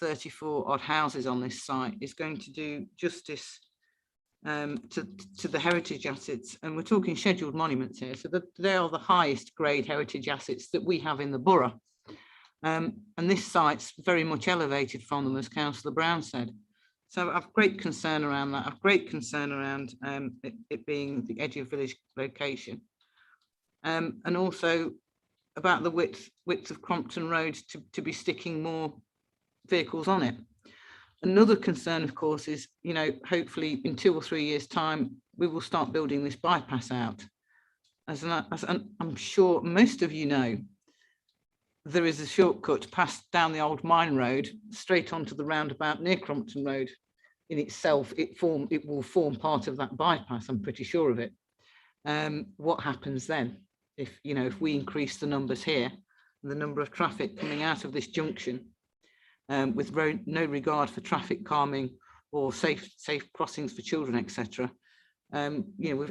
34 odd houses on this site is going to do justice to the heritage assets, and we're talking scheduled monuments here, so that they are the highest grade heritage assets that we have in the borough, and this site's very much elevated from them, as Councillor Brown said. So I've great concern around that. I've great concern around it being the edge of village location, and also about the width of Crompton Road to be sticking more vehicles on it. Another concern, of course, is, hopefully in 2 or 3 years' time, we will start building this bypass out. As I'm sure most of you know, there is a shortcut past down the old mine road, straight onto the roundabout near Crompton Road. In itself, it will form part of that bypass, I'm pretty sure of it. What happens then if we increase the numbers here, the number of traffic coming out of this junction, with no regard for traffic calming or safe crossings for children, etc. I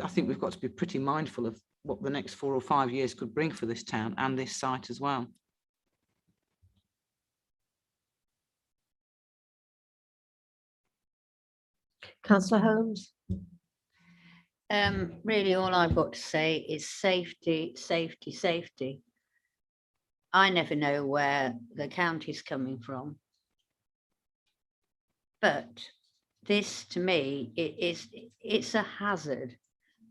think we've got to be pretty mindful of what the next 4 or 5 years could bring for this town and this site as well. Councillor Holmes. Really, all I've got to say is safety, safety, safety. I never know where the county's coming from. But this, to me, it's a hazard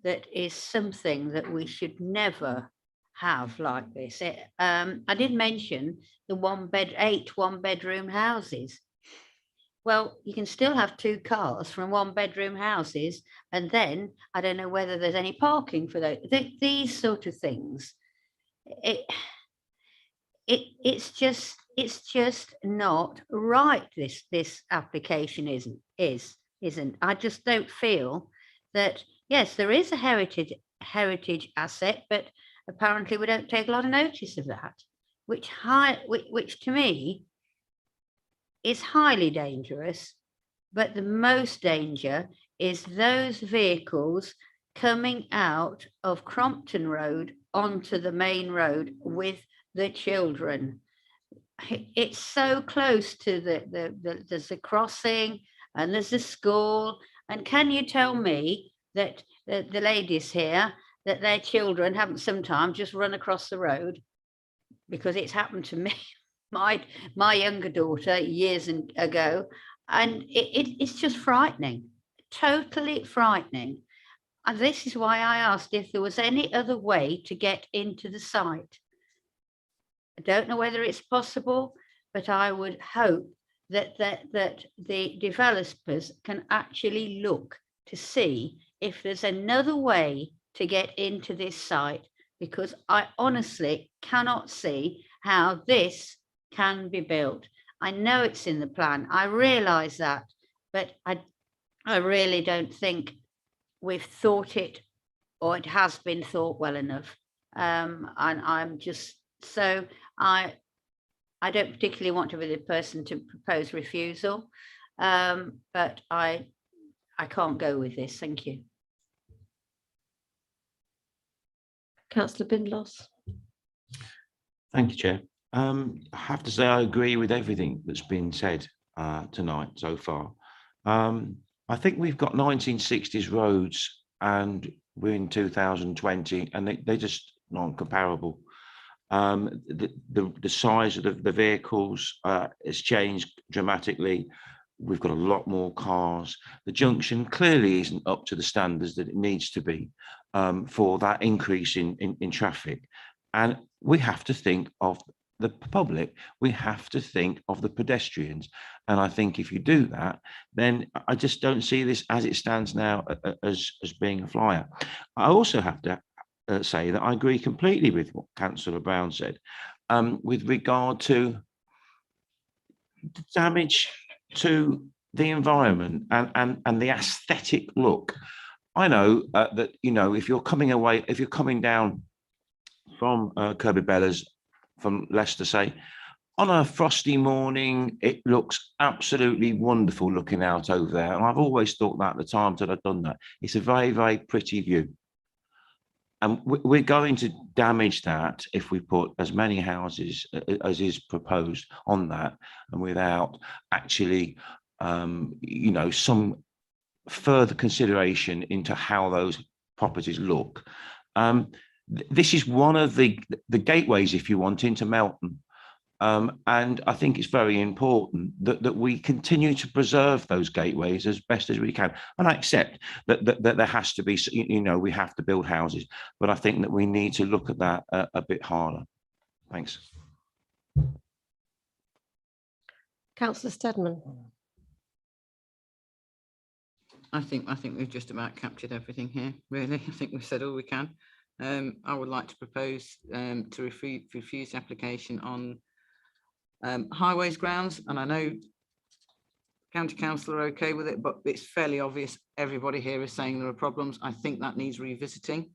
that is something that we should never have like this. I did mention the 8 one-bedroom houses. Well, you can still have 2 cars from 1-bedroom houses, and then I don't know whether there's any parking for those. These sort of things. It's just not right. This application isn't. I just don't feel that. Yes, there is a heritage asset, but apparently we don't take a lot of notice of that, which to me is highly dangerous. But the most danger is those vehicles coming out of Crompton Road onto the main road with the children. It's so close to there's a crossing, and there's a school. And can you tell me that the ladies here, that their children haven't sometimes just run across the road? Because it's happened to me, my younger daughter years ago, and it's just frightening, totally frightening. And this is why I asked if there was any other way to get into the site. I don't know whether it's possible, but I would hope that the developers can actually look to see if there's another way to get into this site, because I honestly cannot see how this can be built. I know it's in the plan, I realise that, but I really don't think we've thought it, or it has been thought well enough. And I'm just, so I don't particularly want to be the person to propose refusal, but I can't go with this. Thank you. Councillor Bindloss. Thank you, Chair. I have to say I agree with everything that's been said tonight so far. I think we've got 1960s roads and we're in 2020 and they're just not comparable. The size of the vehicles has changed dramatically. We've got a lot more cars. The junction clearly isn't up to the standards that it needs to be for that increase in traffic. And we have to think of the public, we have to think of the pedestrians. And I think if you do that, then I just don't see this as it stands now as being a flyer. I also have to say that I agree completely with what Councillor Brown said with regard to the damage to the environment and the aesthetic look. I know that, you know, if you're coming down from Kirby Bellas, from Leicester, say, on a frosty morning, it looks absolutely wonderful looking out over there. And I've always thought that at the times that I've done that. It's a very, very pretty view. And we're going to damage that if we put as many houses as is proposed on that, and without actually, you know, some further consideration into how those properties look. This is one of the gateways, if you want, into Melton. And I think it's very important that we continue to preserve those gateways as best as we can. And I accept that there has to be, you know, we have to build houses, but I think that we need to look at that a bit harder. Thanks. Councillor Steadman. I think we've just about captured everything here, really. I think we've said all we can. I would like to propose to refuse the application on highways grounds, and I know County Council are okay with it, but it's fairly obvious everybody here is saying there are problems. I think that needs revisiting.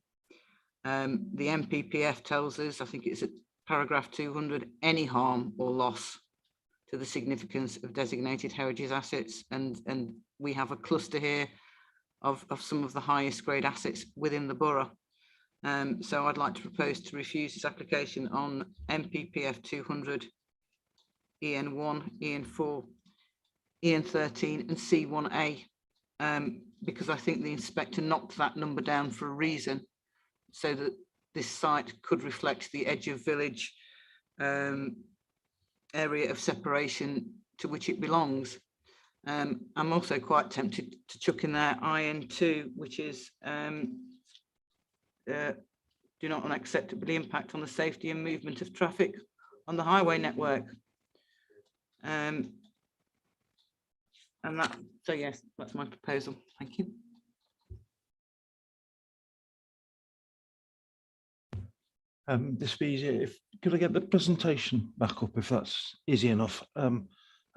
The MPPF tells us, I think it's at paragraph 200, any harm or loss to the significance of designated heritage assets, and we have a cluster here of some of the highest grade assets within the borough. So I'd like to propose to refuse this application on MPPF 200, EN1, EN4, EN13 and C1A, because I think the inspector knocked that number down for a reason, so that this site could reflect the edge of village area of separation to which it belongs. I'm also quite tempted to chuck in there IN2, which is do not unacceptably impact on the safety and movement of traffic on the highway network. And that, so yes, that's my proposal. Thank you. This be easier. If could I get the presentation back up, if that's easy enough, and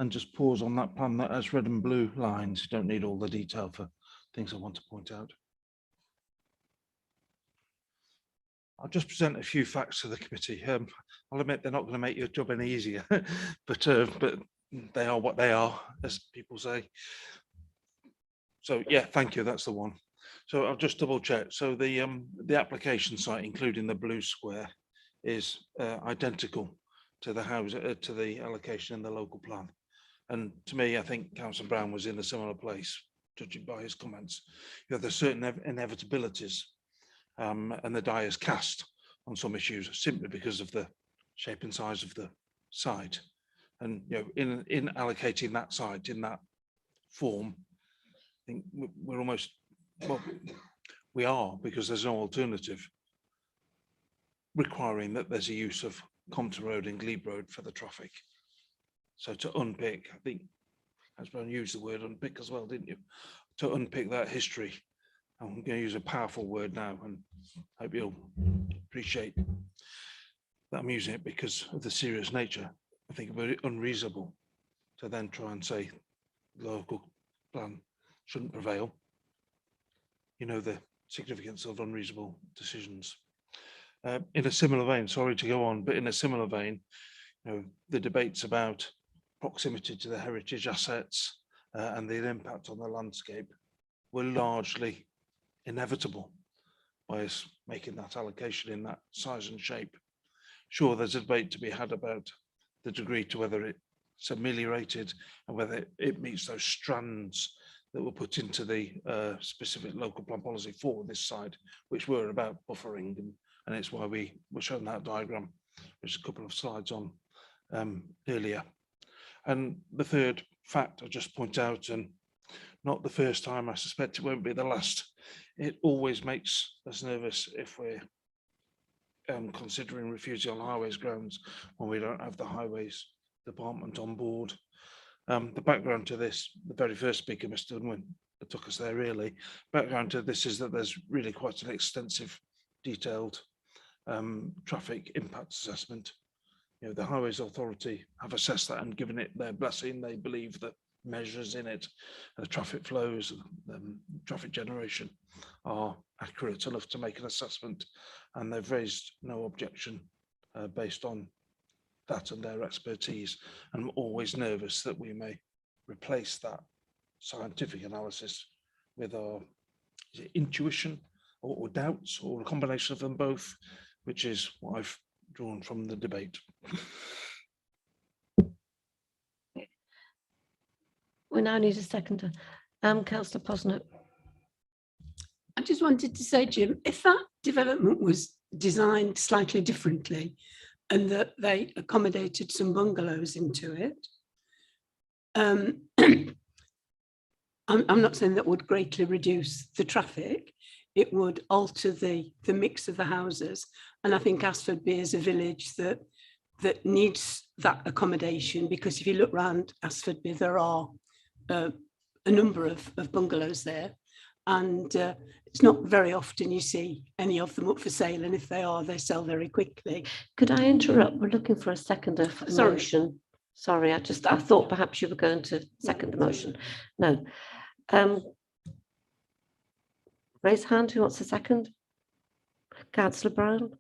just pause on that plan that has red and blue lines. You don't need all the detail for things I want to point out. I'll just present a few facts to the committee. I'll admit they're not going to make your job any easier, but they are what they are, as people say. So yeah, thank you. That's the one. So I'll just double check. So the application site, including the blue square, is identical to the house to the allocation in the local plan. And to me, I think Councillor Brown was in a similar place, judging by his comments. You know, there's certain inevitabilities, and the die is cast on some issues simply because of the shape and size of the site. And you know, in allocating that site in that form, I think we're almost, well, we are, because there's no alternative, requiring that there's a use of Compton Road and Glebe Road for the traffic. So to unpick, I think, as Brown used the word unpick as well, didn't you? To unpick that history. I'm going to use a powerful word now, and hope you'll appreciate that I'm using it because of the serious nature. I think it's very unreasonable to then try and say the local plan shouldn't prevail. You know the significance of unreasonable decisions. In a similar vein, sorry to go on, but in a similar vein, you know, the debates about proximity to the heritage assets and the impact on the landscape were largely inevitable by us making that allocation in that size and shape. Sure, there's a debate to be had about the degree to whether it's ameliorated and whether it meets those strands that were put into the specific local plan policy for this side, which were about buffering, and it's why we were shown that diagram, which is a couple of slides on earlier. And the third fact I'll just point out, and not the first time, I suspect it won't be the last, it always makes us nervous if we're considering refusing on highways grounds when we don't have the highways department on board. The background to this, the very first speaker, Mr. Unwin, that took us there really, background to this is that there's really quite an extensive, detailed traffic impact assessment. You know, the Highways Authority have assessed that and given it their blessing. They believe that measures in it, the traffic flows, traffic generation are accurate enough to make an assessment, and they've raised no objection based on that and their expertise. And I'm always nervous that we may replace that scientific analysis with our intuition or doubts, or a combination of them both, which is what I've drawn from the debate. We now need a seconder. Councillor Posnett. I just wanted to say, Jim, if that development was designed slightly differently and that they accommodated some bungalows into it, I'm not saying that would greatly reduce the traffic. It would alter the mix of the houses. And I think Asfordby is a village that needs that accommodation, because if you look around Asfordby, there are a number of bungalows there. And it's not very often you see any of them up for sale. And if they are, they sell very quickly. Could I interrupt? We're looking for a seconder for the Sorry. motion. Sorry, I thought perhaps you were going to second the motion. No. Raise hand, who wants a second? Councillor Brown.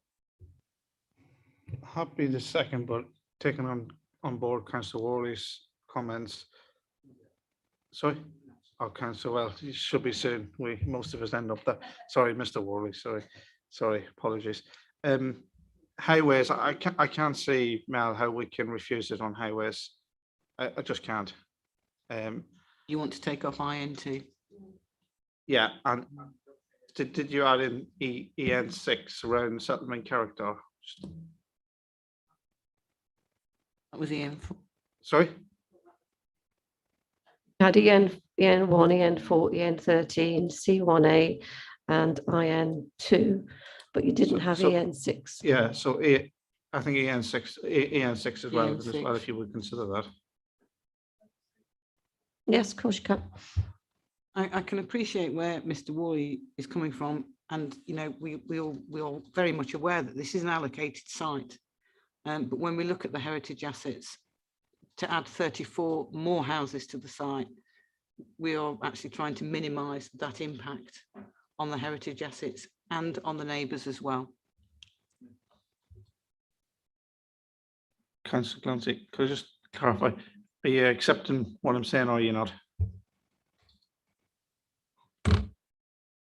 Happy the second, but taking on board Councillor Worley's comments. Sorry? Oh, Councillor, well, you should be soon. Most of us end up there. Sorry, Mr. Worley, sorry, apologies. Highways, I can't see, Mel, how we can refuse it on highways. I just can't. You want to take off IN2? Yeah, and did you add in EN6 around settlement character? That was EN4. Sorry? Had EN1, EN4, EN13, C1A and IN2, but you didn't have EN6. Yeah, so I think EN6 as well, EN6. If you would consider that. Yes, of course you can. I can appreciate where Mr. Worley is coming from, and you know we all very much aware that this is an allocated site, but when we look at the heritage assets, to add 34 more houses to the site, we are actually trying to minimise that impact on the heritage assets and on the neighbours as well. Councillor Clancy, could I just clarify? Are you accepting what I'm saying, or are you not?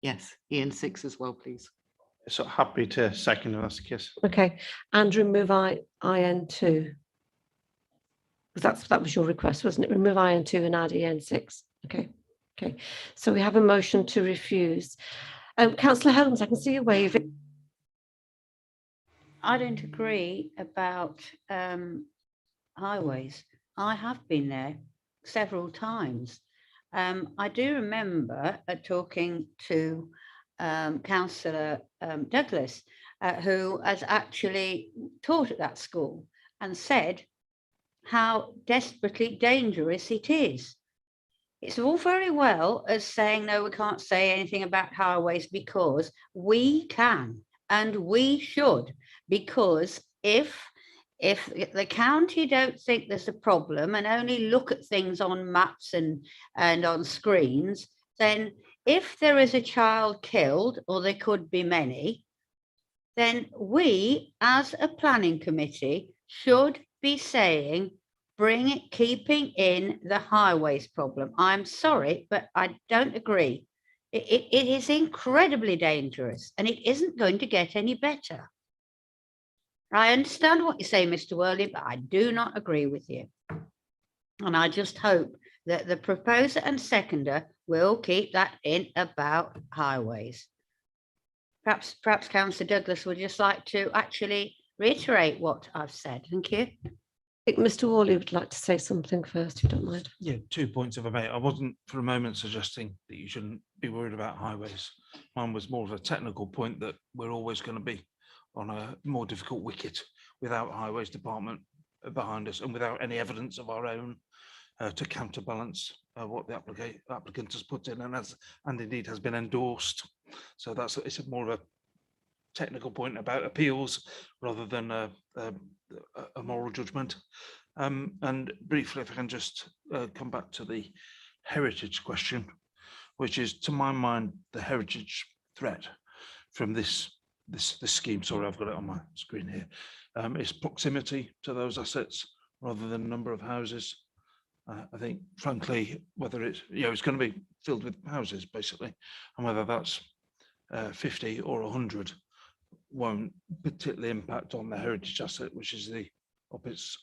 Yes, EN6 as well, please. So happy to second if that's the case. Okay, Andrew, move IN2. Because that was your request, wasn't it? Remove IN2 and add EN6. Okay. Okay. So we have a motion to refuse. Councillor Holmes, I can see you waving. I don't agree about highways. I have been there several times. I do remember talking to Councillor Douglas, who has actually taught at that school and said how desperately dangerous it is. It's all very well as saying, no, we can't say anything about highways, because we can and we should, because if the county don't think there's a problem and only look at things on maps and on screens, then if there is a child killed, or there could be many, then we as a planning committee should be saying, keeping in the highways problem. I'm sorry, but I don't agree. It is incredibly dangerous, and it isn't going to get any better. I understand what you say, Mr. Worley, but I do not agree with you. And I just hope that the proposer and seconder will keep that in about highways. Perhaps Councillor Douglas would just like to actually reiterate what I've said. Thank you. I think Mr. Worley would like to say something first, if you don't mind. Yeah, 2 points if I may. I wasn't for a moment suggesting that you shouldn't be worried about highways. Mine was more of a technical point that we're always going to be on a more difficult wicket without highways department behind us and without any evidence of our own to counterbalance what the applicant has put in and indeed has been endorsed. So it's more of a technical point about appeals rather than a moral judgment. And briefly, if I can just come back to the heritage question, which is, to my mind, the heritage threat from this scheme. Sorry, I've got it on my screen here. Is proximity to those assets rather than number of houses. I think, frankly, whether it's it's going to be filled with houses basically, and whether that's 50 or 100 won't particularly impact on the heritage asset, which is the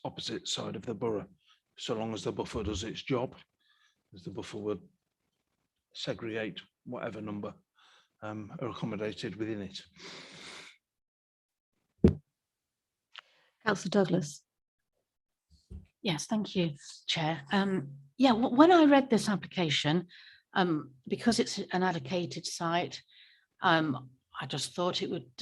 opposite side of the borough, so long as the buffer does its job, as the buffer would segregate whatever number are accommodated within it. Councillor Douglas. Yes, thank you, Chair. Yeah, when I read this application, because it's an allocated site, I just thought it would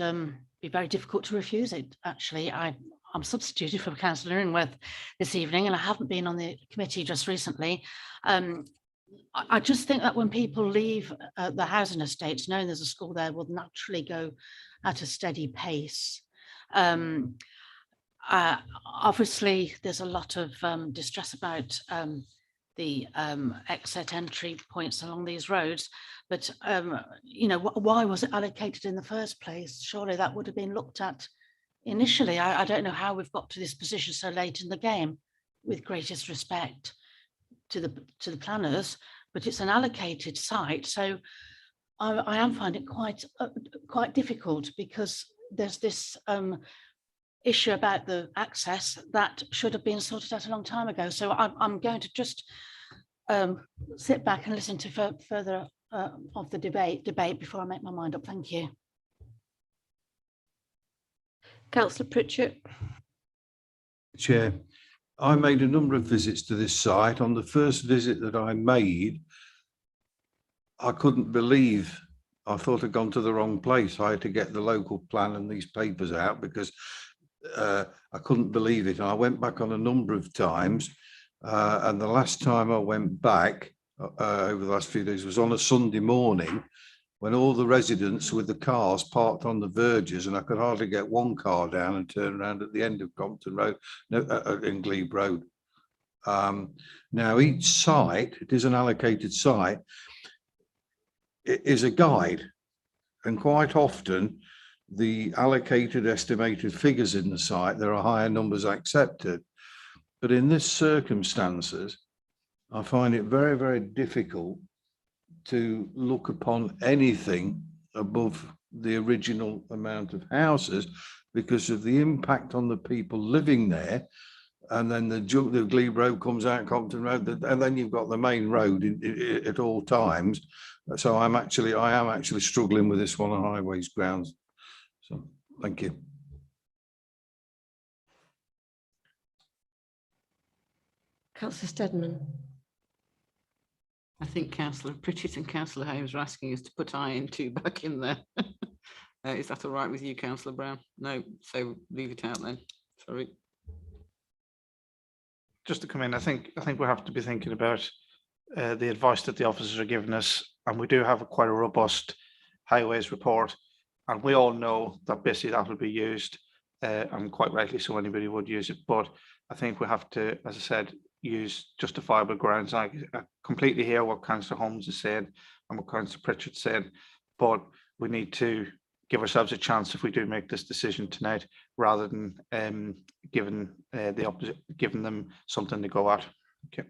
be very difficult to refuse it. Actually, I'm substituted for Councillor Inworth this evening, and I haven't been on the committee just recently. I just think that when people leave the housing estates, knowing there's a school there, will naturally go at a steady pace. Obviously, there's a lot of distress about the exit entry points along these roads, but why was it allocated in the first place? Surely that would have been looked at initially. I don't know how we've got to this position so late in the game, with greatest respect to the planners, but it's an allocated site, so I am finding it quite difficult, because there's this issue about the access that should have been sorted out a long time ago. So I'm going to just sit back and listen to further of the debate before I make my mind up. Thank you. Councillor Pritchett. Chair, I made a number of visits to this site. On the first visit that I made, I couldn't believe, I thought I'd gone to the wrong place. I had to get the local plan and these papers out because I couldn't believe it. And I went back on a number of times, and the last time I went back over the last few days was on a Sunday morning, when all the residents with the cars parked on the verges, and I could hardly get one car down and turn around at the end of Compton Road, in Glebe Road. Now, each site, it is an allocated site, it is a guide, and quite often the allocated estimated figures in the site, there are higher numbers accepted. But in this circumstances, I find it very, very difficult to look upon anything above the original amount of houses because of the impact on the people living there, and then the Glebe Road comes out, Compton Road, and then you've got the main road at all times. So I am actually struggling with this one on highways grounds. So thank you. Councillor Steadman. I think Councillor Pritchett and Councillor Holmes are asking us to put IN2 back in there. Is that all right with you, Councillor Brown? No, so leave it out then. Sorry. Just to come in, I think we have to be thinking about the advice that the officers are giving us, and we do have quite a robust highways report, and we all know that basically that will be used, and quite rightly so, anybody would use it. But I think we have to, as I said, use justifiable grounds. I completely hear what Councillor Holmes is saying and what Councillor Pritchett said, but we need to give ourselves a chance if we do make this decision tonight, rather than giving them something to go at. Okay.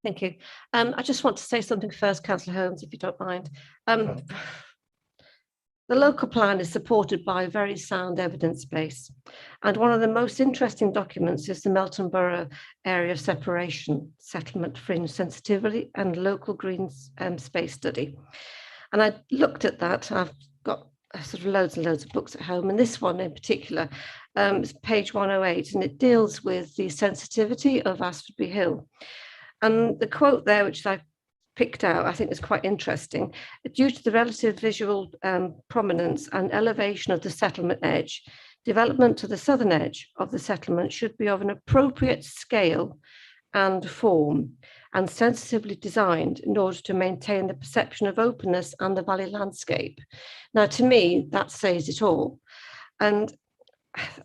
Thank you. I just want to say something first, Councillor Holmes, if you don't mind. The local plan is supported by a very sound evidence base. And one of the most interesting documents is the Melton Borough Area of Separation, Settlement Fringe Sensitivity and Local Green Space Study. And I looked at that. I've got sort of loads and loads of books at home, and this one in particular is page 108, and it deals with the sensitivity of Asfordby Hill. And the quote there, which I picked out, I think is quite interesting. Due to the relative visual prominence and elevation of the settlement edge, development to the southern edge of the settlement should be of an appropriate scale and form, and sensitively designed in order to maintain the perception of openness and the valley landscape. Now, to me, that says it all. And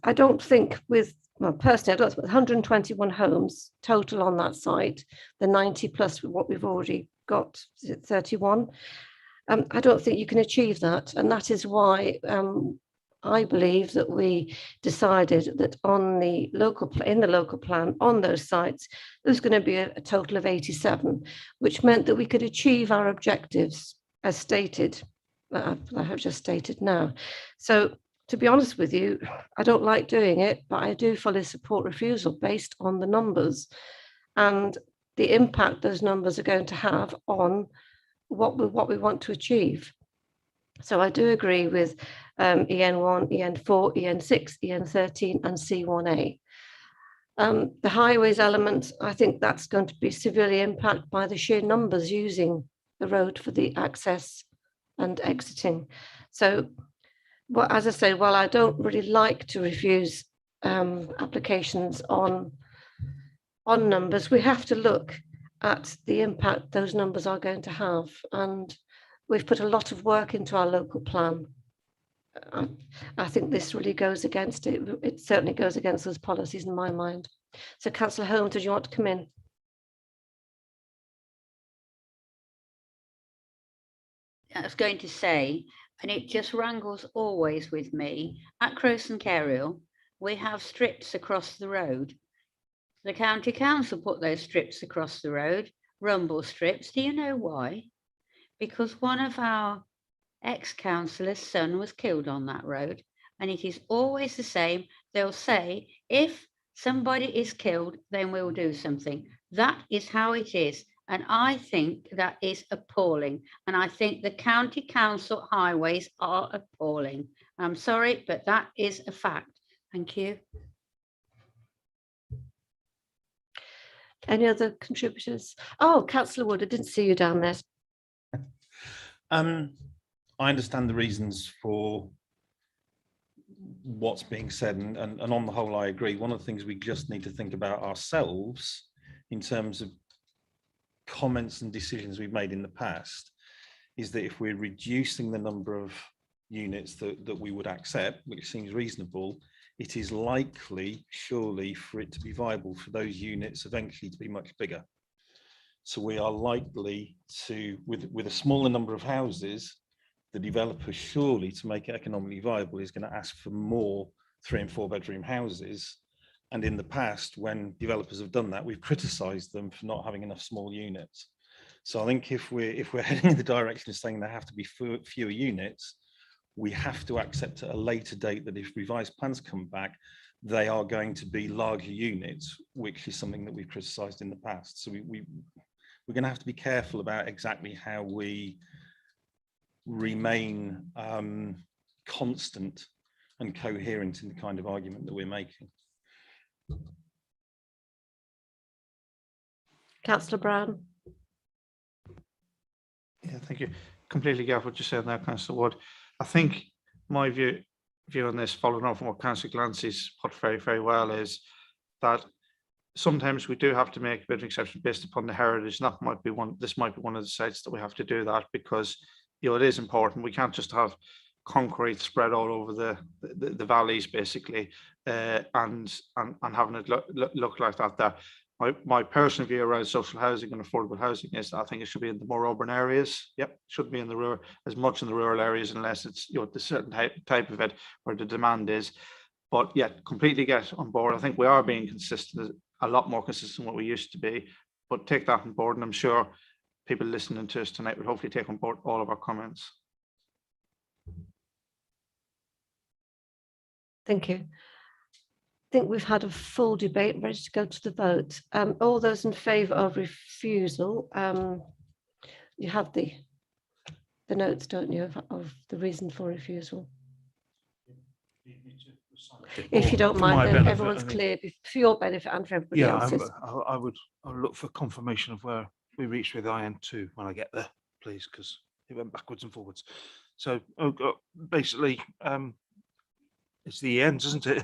I don't think well, personally, I don't think with 121 homes total on that site, the 90 plus what we've already got, is it 31? I don't think you can achieve that. And that is why I believe that we decided that in the local plan on those sites, there's going to be a total of 87, which meant that we could achieve our objectives as stated, I have just stated now. So to be honest with you, I don't like doing it, but I do fully support refusal based on the numbers and the impact those numbers are going to have on what we want to achieve. So I do agree with EN1, EN4, EN6, EN13 and C1A. The highways element, I think that's going to be severely impacted by the sheer numbers using the road for the access and exiting. So, well, as I say, while I don't really like to refuse applications on numbers, we have to look at the impact those numbers are going to have. And we've put a lot of work into our local plan. I think this really goes against it. It certainly goes against those policies in my mind. So Councillor Holmes, did you want to come in? I was going to say, and it just wrangles always with me, at Crowson Kerrill, we have strips across the road. The county council put those strips across the road, rumble strips. Do you know why? Because one of our ex-councillor's son was killed on that road. And it is always the same. They'll say, if somebody is killed, then we'll do something. That is how it is. And I think that is appalling. And I think the county council highways are appalling. I'm sorry, but that is a fact. Thank you. Any other contributors? Oh, Councillor Wood, I didn't see you down there. I understand the reasons for what's being said, and on the whole, I agree. One of the things we just need to think about ourselves in terms of comments and decisions we've made in the past is that if we're reducing the number of units that we would accept, which seems reasonable, it is likely, surely, for it to be viable for those units eventually to be much bigger. So we are likely to, with a smaller number of houses, the developer surely, to make it economically viable, is going to ask for more 3 and 4 bedroom houses. And in the past, when developers have done that, we've criticised them for not having enough small units. So I think if we're heading in the direction of saying there have to be fewer units, we have to accept at a later date that if revised plans come back, they are going to be larger units, which is something that we've criticised in the past. So we're going to have to be careful about exactly how we remain constant and coherent in the kind of argument that we're making. Councillor Brown. Yeah, thank you. Completely get what you're saying there, Councillor Wood. I think my view on this, following on from what Councillor Glancy's put very, very well, is that sometimes we do have to make a bit of exception based upon the heritage. That might be one. This might be one of the sites that we have to do that, because it is important. We can't just have concrete spread all over the valleys, basically, and having it look like that. There. My personal view around social housing and affordable housing is that I think it should be in the more urban areas. Yep, should be in the rural, as much in the rural areas, unless it's the certain type of it where the demand is. But yeah, completely get on board. I think we are being consistent, a lot more consistent than what we used to be. But take that on board, and I'm sure people listening to us tonight will hopefully take on board all of our comments. Thank you. I think we've had a full debate, ready to go to the vote. All those in favour of refusal, you have the notes, don't you, of the reason for refusal? If you don't mind, then everyone's clear for your benefit and for everybody else's. I would look for confirmation of where we reached with IN2 when I get there, please, because it went backwards and forwards. So basically, it's the ENs, isn't it?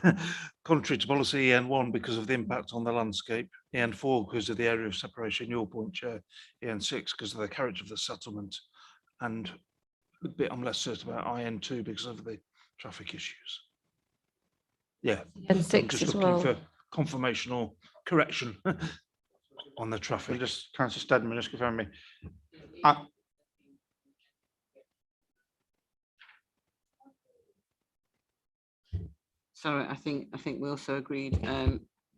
Contrary to policy, EN1 because of the impact on the landscape, EN4 because of the area of separation, your point, Chair, EN6 because of the character of the settlement, and a bit I'm less certain about IN2 because of the traffic issues. Yeah, EN6 I'm just as looking well. for confirmation or correction on the traffic. Just Councillor Steadman, just confirm me. Sorry, I think we also agreed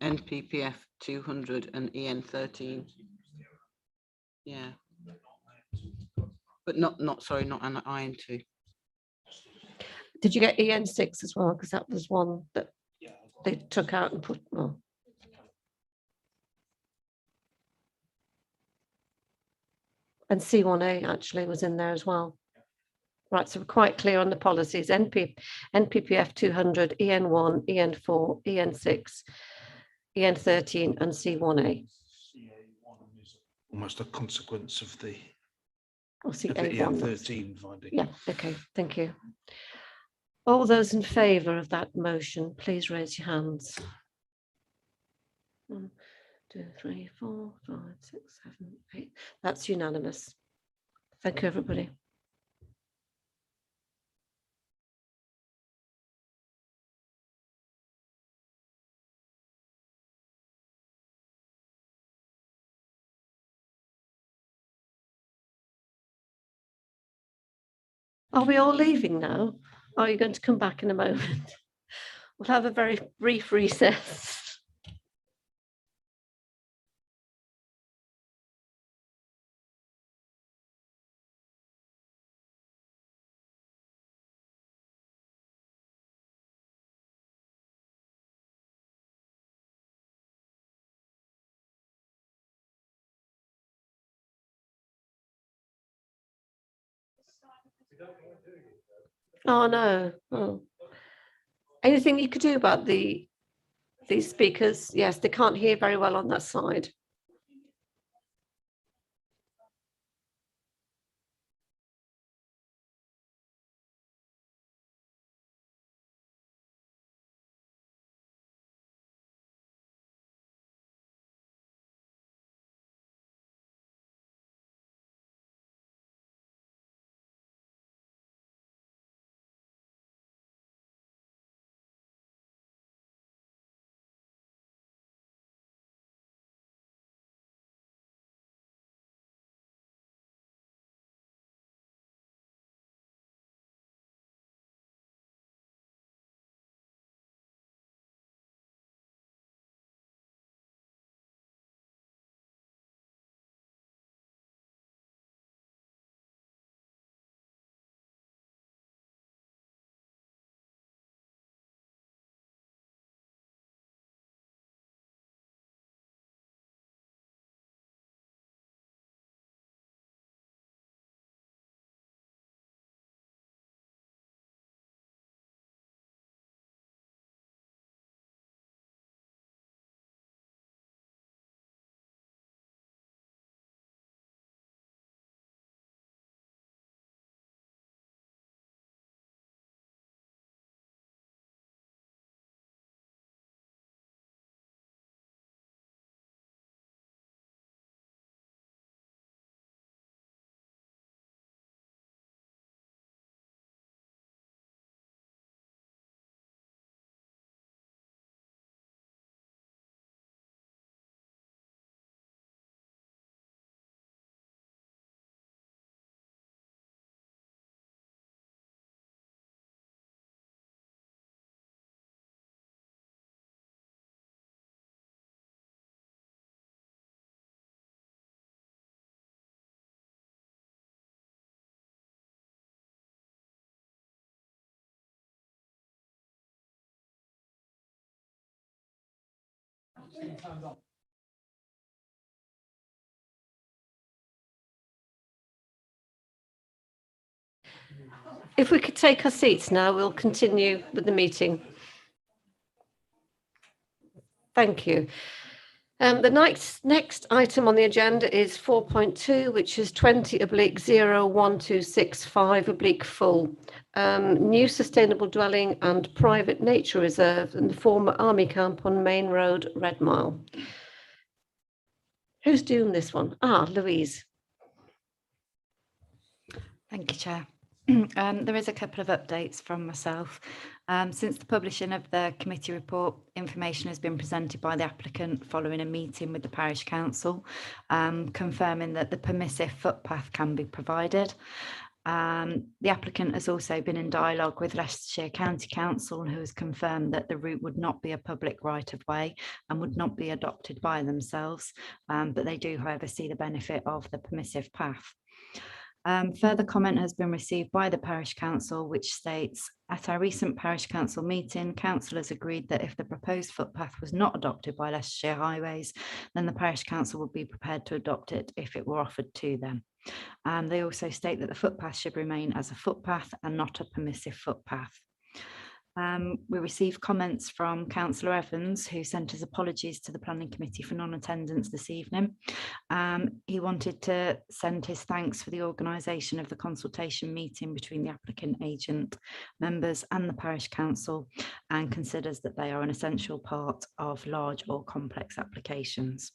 NPPF 200 and EN 13. Yeah, but not an IN2. Did you get EN6 as well? Because that was one that they took out and put. Oh. And C1A actually was in there as well. Right, so we're quite clear on the policies. NPPF 200, EN1, EN4, EN6, EN13 and C1A. Almost a consequence of the CA1. EN13 finding. Yeah, okay, thank you. All those in favour of that motion, please raise your hands. 1, 2, 3, 4, 5, 6, 7, 8. That's unanimous. Thank you, everybody. Are we all leaving now? Are you going to come back in a moment? We'll have a very brief recess. Oh no. Oh. Anything you could do about these speakers? Yes, they can't hear very well on that side. If we could take our seats now, we'll continue with the meeting. Thank you. The next item on the agenda is 4.2, which is 20/01265 new sustainable dwelling and private nature reserve in the former army camp on Main Road, Red Mile. Who's doing this one? Louise. Thank you, Chair. There is a couple of updates from myself. Since the publishing of the committee report, information has been presented by the applicant following a meeting with the Parish Council, confirming that the permissive footpath can be provided. The applicant has also been in dialogue with Leicestershire County Council, who has confirmed that the route would not be a public right-of-way and would not be adopted by themselves, but they do, however, see the benefit of the permissive path. Further comment has been received by the Parish Council, which states, at our recent Parish Council meeting, councillors agreed that if the proposed footpath was not adopted by Leicestershire Highways, then the Parish Council would be prepared to adopt it if it were offered to them. They also state that the footpath should remain as a footpath and not a permissive footpath. We received comments from Councillor Evans, who sent his apologies to the Planning Committee for non-attendance this evening. He wanted to send his thanks for the organisation of the consultation meeting between the applicant, agent, members and the Parish Council, and considers that they are an essential part of large or complex applications.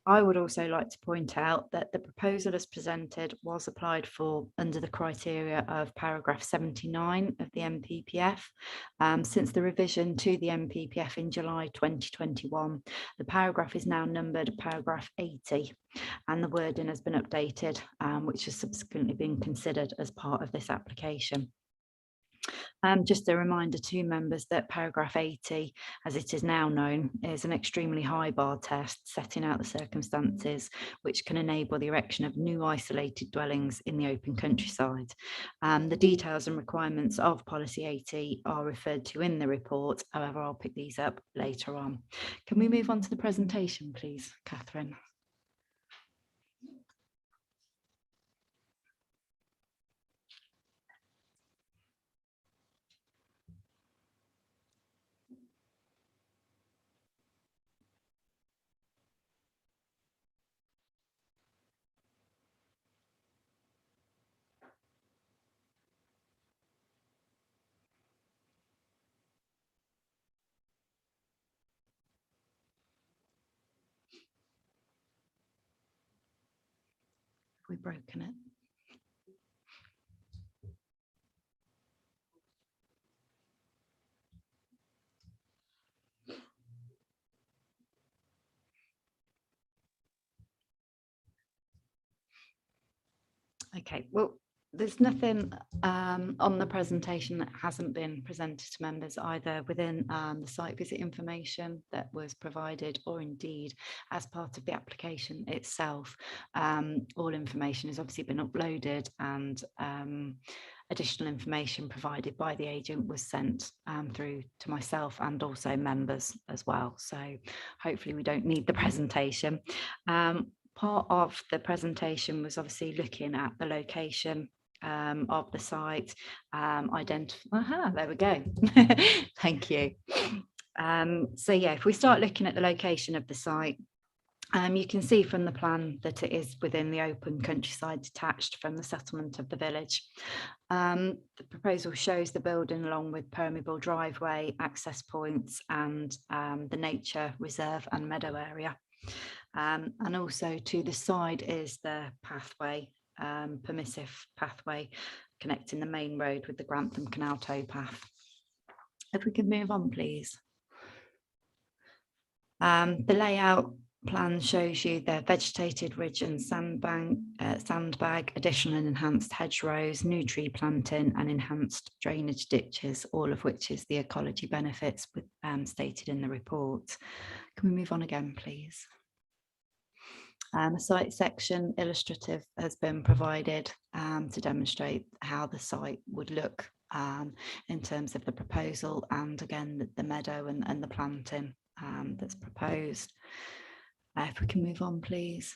I would also like to point out that the proposal as presented was applied for under the criteria of paragraph 79 of the MPPF. Since the revision to the MPPF in July 2021, the paragraph is now numbered paragraph 80, and the wording has been updated, which has subsequently been considered as part of this application. Just a reminder to members that paragraph 80, as it is now known, is an extremely high bar test setting out the circumstances which can enable the erection of new isolated dwellings in the open countryside. The details and requirements of policy 80 are referred to in the report. However, I'll pick these up later on. Can we move on to the presentation, please, Catherine? We've broken it. Okay, well, there's nothing on the presentation that hasn't been presented to members either within the site visit information that was provided or indeed as part of the application itself. All information has obviously been uploaded, and additional information provided by the agent was sent through to myself and also members as well. So hopefully we don't need the presentation. Part of the presentation was obviously looking at the location of the site, there we go. Thank you. So yeah, if we start looking at the location of the site, you can see from the plan that it is within the open countryside detached from the settlement of the village. The proposal shows the building along with permeable driveway, access points and the nature reserve and meadow area. And also to the side is the pathway, permissive pathway connecting the main road with the Grantham Canal towpath. If we could move on, please. The layout plan shows you the vegetated ridge and sandbag, additional and enhanced hedgerows, new tree planting and enhanced drainage ditches, all of which is the ecology benefits stated in the report. Can we move on again, please? A site section illustrative has been provided to demonstrate how the site would look in terms of the proposal and again the meadow and the planting that's proposed. If we can move on, please.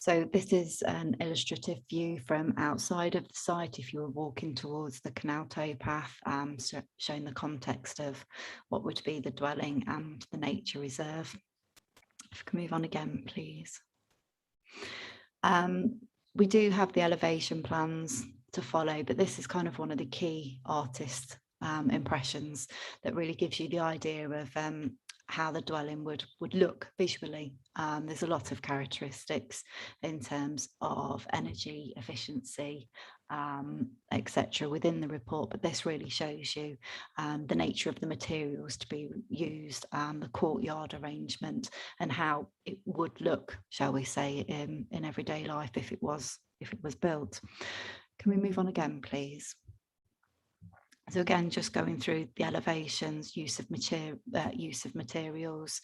So this is an illustrative view from outside of the site if you were walking towards the canal towpath, so showing the context of what would be the dwelling and the nature reserve. If we can move on again, please. We do have the elevation plans to follow, but this is kind of one of the key artist impressions that really gives you the idea of how the dwelling would look visually. There's a lot of characteristics in terms of energy efficiency, etc. within the report, but this really shows you the nature of the materials to be used, the courtyard arrangement, and how it would look, shall we say, in everyday life if it was built. Can we move on again, please? So again, just going through the elevations, use of materials,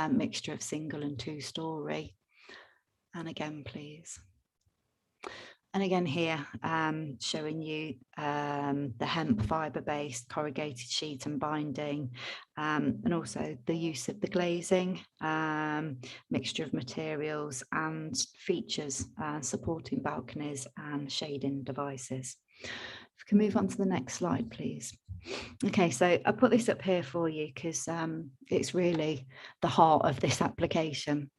mixture of single and two-storey. And again, please. And again here, showing you the hemp fibre-based corrugated sheet and binding, and also the use of the glazing, mixture of materials and features, supporting balconies and shading devices. If we can move on to the next slide, please. Okay, so I put this up here for you because it's really the heart of this application.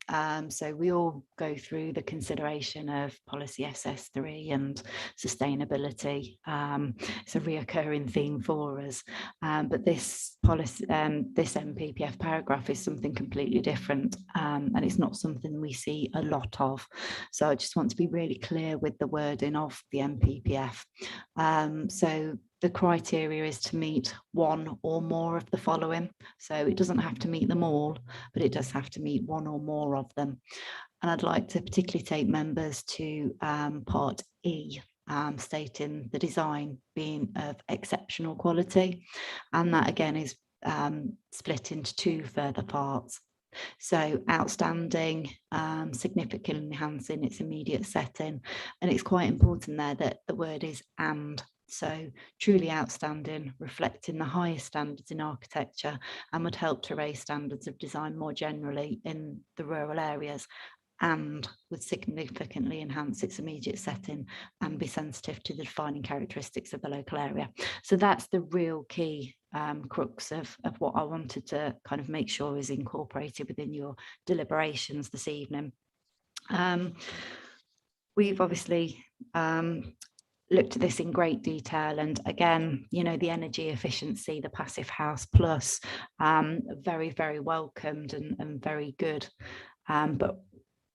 So we all go through the consideration of policy SS3 and sustainability. It's a reoccurring theme for us, but this policy, this MPPF paragraph is something completely different, and it's not something we see a lot of. So I just want to be really clear with the wording of the MPPF. So the criteria is to meet one or more of the following. So it doesn't have to meet them all, but it does have to meet one or more of them. And I'd like to particularly take members to part E, stating the design being of exceptional quality. And that again is split into two further parts. So outstanding, significantly enhancing its immediate setting. And it's quite important there that the word is and. So truly outstanding, reflecting the highest standards in architecture, and would help to raise standards of design more generally in the rural areas, and would significantly enhance its immediate setting and be sensitive to the defining characteristics of the local area. So that's the real key crux of what I wanted to kind of make sure is incorporated within your deliberations this evening. We've obviously looked at this in great detail, and again, you know, the energy efficiency, the passive house plus, very, very welcomed and very good. But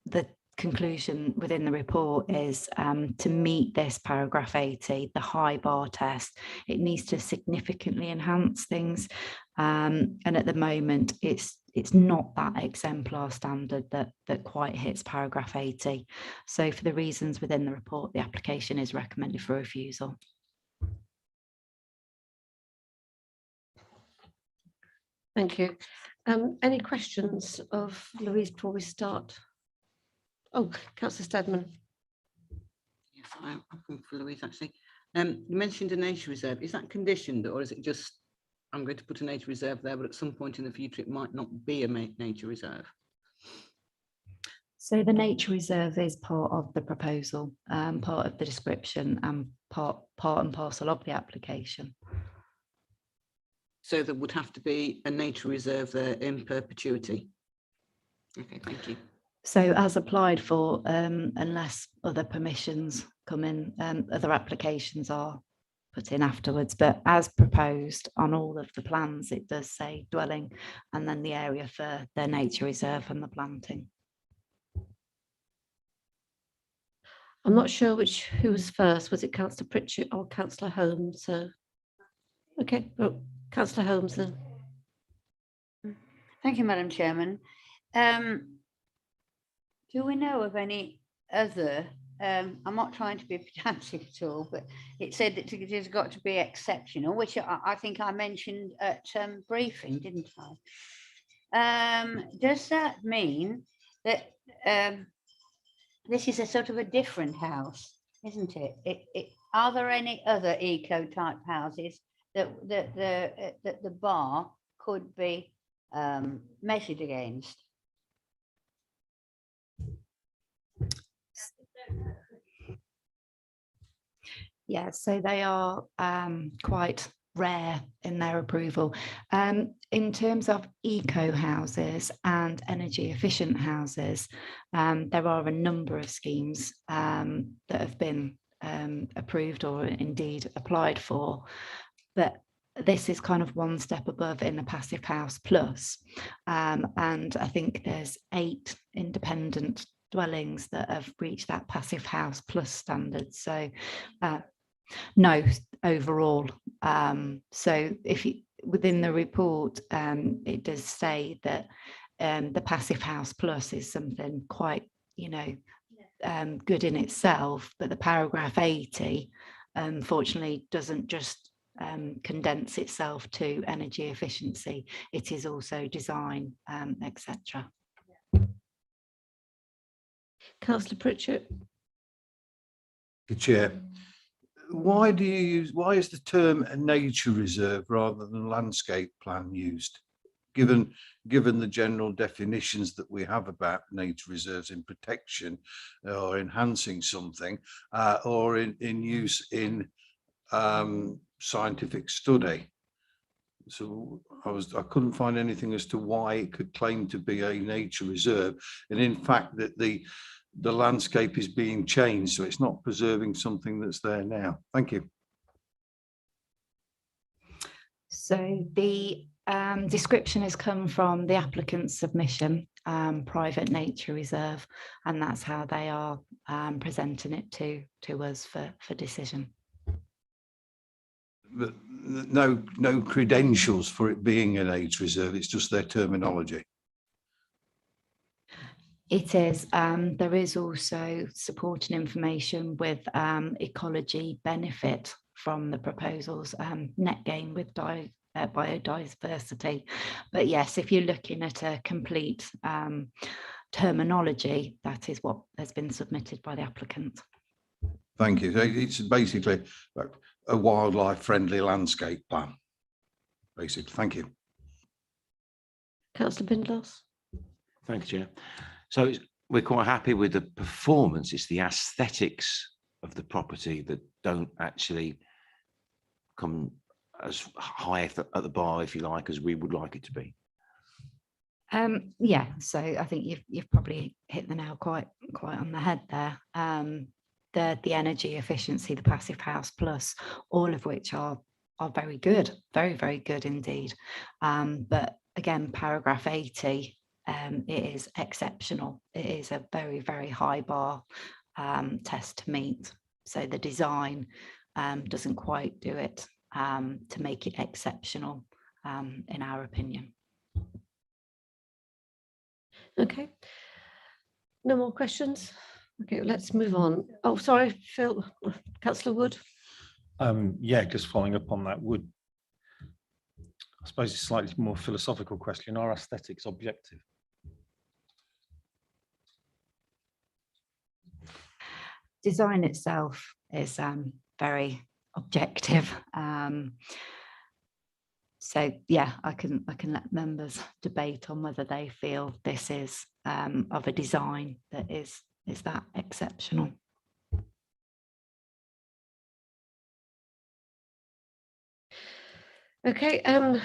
the conclusion within the report is to meet this paragraph 80, the high bar test, it needs to significantly enhance things. And at the moment, it's not that exemplar standard that quite hits paragraph 80. So for the reasons within the report, the application is recommended for refusal. Thank you. Any questions of Louise before we start? Oh, Councillor Steadman. Yes, I'm for Louise actually. You mentioned a nature reserve. Is that conditioned, or is it just I'm going to put a nature reserve there, but at some point in the future it might not be a nature reserve? So the nature reserve is part of the proposal, part of the description, and part and parcel of the application. So there would have to be a nature reserve there in perpetuity. Okay, thank you. So as applied for, unless other permissions come in, other applications are put in afterwards, but as proposed on all of the plans, it does say dwelling and then the area for the nature reserve and the planting. I'm not sure who was first. Was it Councillor Pritchett or Councillor Holmes? So, okay, well, Councillor Holmes then. Thank you, Madam Chairman. Do we know of any other, I'm not trying to be pedantic at all, but it said that it has got to be exceptional, which I think I mentioned at briefing, didn't I? Does that mean that this is a sort of a different house, isn't it? Are there any other eco-type houses that the bar could be measured against? Yeah, so they are quite rare in their approval. In terms of eco houses and energy efficient houses, there are a number of schemes that have been approved or indeed applied for, but this is kind of one step above in the Passive House Plus. And I think there's 8 independent dwellings that have reached that Passive House Plus standard. So no, overall. So if you, within the report, it does say that the Passive House Plus is something quite, you know, good in itself, but the paragraph 80 unfortunately doesn't just condense itself to energy efficiency. It is also design, etc. Councillor Pritchett. The Chair, why is the term a nature reserve rather than landscape plan used? Given the general definitions that we have about nature reserves in protection or enhancing something, or in use in scientific study. So I couldn't find anything as to why it could claim to be a nature reserve, and in fact that the landscape is being changed, so it's not preserving something that's there now. Thank you. So the description has come from the applicant's submission, private nature reserve, and that's how they are presenting it to us for decision. But no credentials for it being a nature reserve, it's just their terminology. It is. There is also supporting information with ecology benefit from the proposals, net gain with biodiversity. But yes, if you're looking at a complete terminology, that is what has been submitted by the applicant. Thank you. So it's basically a wildlife friendly landscape plan, basically. Thank you. Councillor Bindloss. Thank you, Chair. So we're quite happy with the performance. It's the aesthetics of the property that don't actually come as high at the bar, if you like, as we would like it to be. Yeah, so I think you've probably hit the nail quite on the head there. The energy efficiency, the Passive House Plus, all of which are very good, very good indeed. But again, paragraph 80, it is exceptional. It is a very high bar test to meet. So the design doesn't quite do it to make it exceptional, in our opinion. Okay. No more questions. Okay, let's move on. Oh, sorry, Phil, Councillor Wood. Yeah, just following up on that, I suppose it's a slightly more philosophical question. Are aesthetics objective? Design itself is very objective. So yeah, I can let members debate on whether they feel this is of a design that is that exceptional. Okay,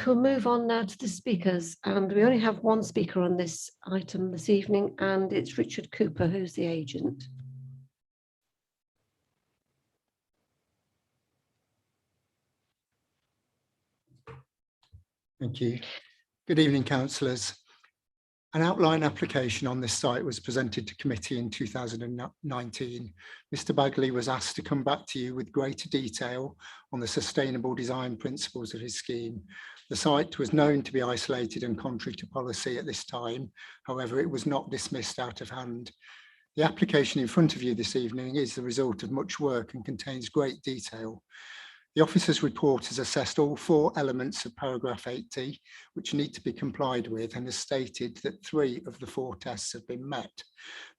we'll move on now to the speakers, and we only have one speaker on this item this evening, and it's Richard Cooper, who's the agent. Thank you. Good evening, councillors. An outline application on this site was presented to committee in 2019. Mr. Bagley was asked to come back to you with greater detail on the sustainable design principles of his scheme. The site was known to be isolated and contrary to policy at this time. However, it was not dismissed out of hand. The application in front of you this evening is the result of much work and contains great detail. The officer's report has assessed all 4 elements of paragraph 80, which need to be complied with, and has stated that 3 of the 4 tests have been met.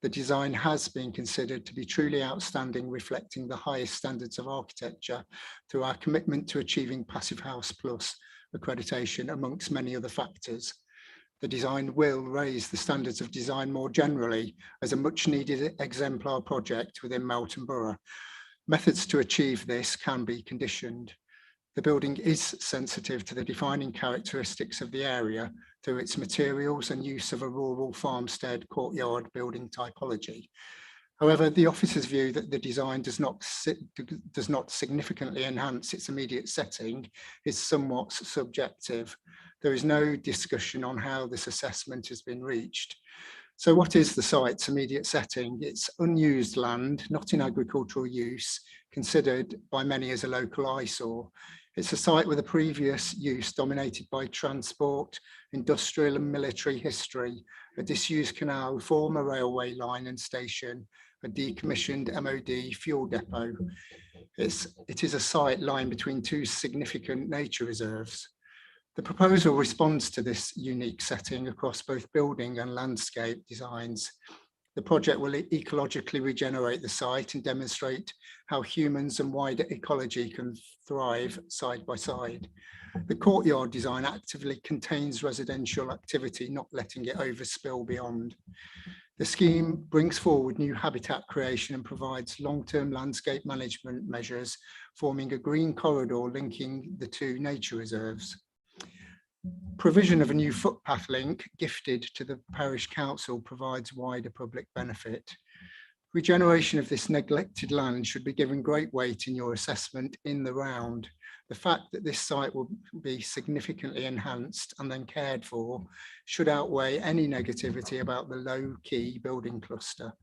The design has been considered to be truly outstanding, reflecting the highest standards of architecture through our commitment to achieving Passive House Plus accreditation amongst many other factors. The design will raise the standards of design more generally as a much needed exemplar project within Melton Borough. Methods to achieve this can be conditioned. The building is sensitive to the defining characteristics of the area through its materials and use of a rural farmstead courtyard building typology. However, the officer's view that the design does not significantly enhance its immediate setting is somewhat subjective. There is no discussion on how this assessment has been reached. So what is the site's immediate setting? It's unused land, not in agricultural use, considered by many as a local eyesore. It's a site with a previous use dominated by transport, industrial and military history, a disused canal, former railway line and station, a decommissioned MOD fuel depot. It is a site lying between two significant nature reserves. The proposal responds to this unique setting across both building and landscape designs. The project will ecologically regenerate the site and demonstrate how humans and wider ecology can thrive side by side. The courtyard design actively contains residential activity, not letting it overspill beyond. The scheme brings forward new habitat creation and provides long-term landscape management measures, forming a green corridor linking the two nature reserves. Provision of a new footpath link gifted to the parish council provides wider public benefit. Regeneration of this neglected land should be given great weight in your assessment in the round. The fact that this site will be significantly enhanced and then cared for should outweigh any negativity about the low-key building cluster.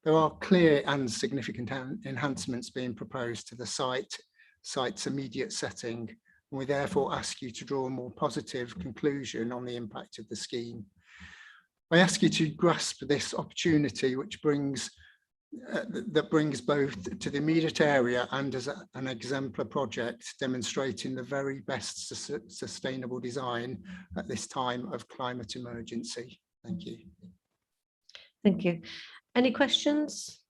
There are clear and significant enhancements being proposed to the site's immediate setting. We therefore ask you to draw a more positive conclusion on the impact of the scheme. I ask you to grasp this opportunity, which brings both to the immediate area and as an exemplar project, demonstrating the very best sustainable design at this time of climate emergency. Thank you. Thank you. Any questions?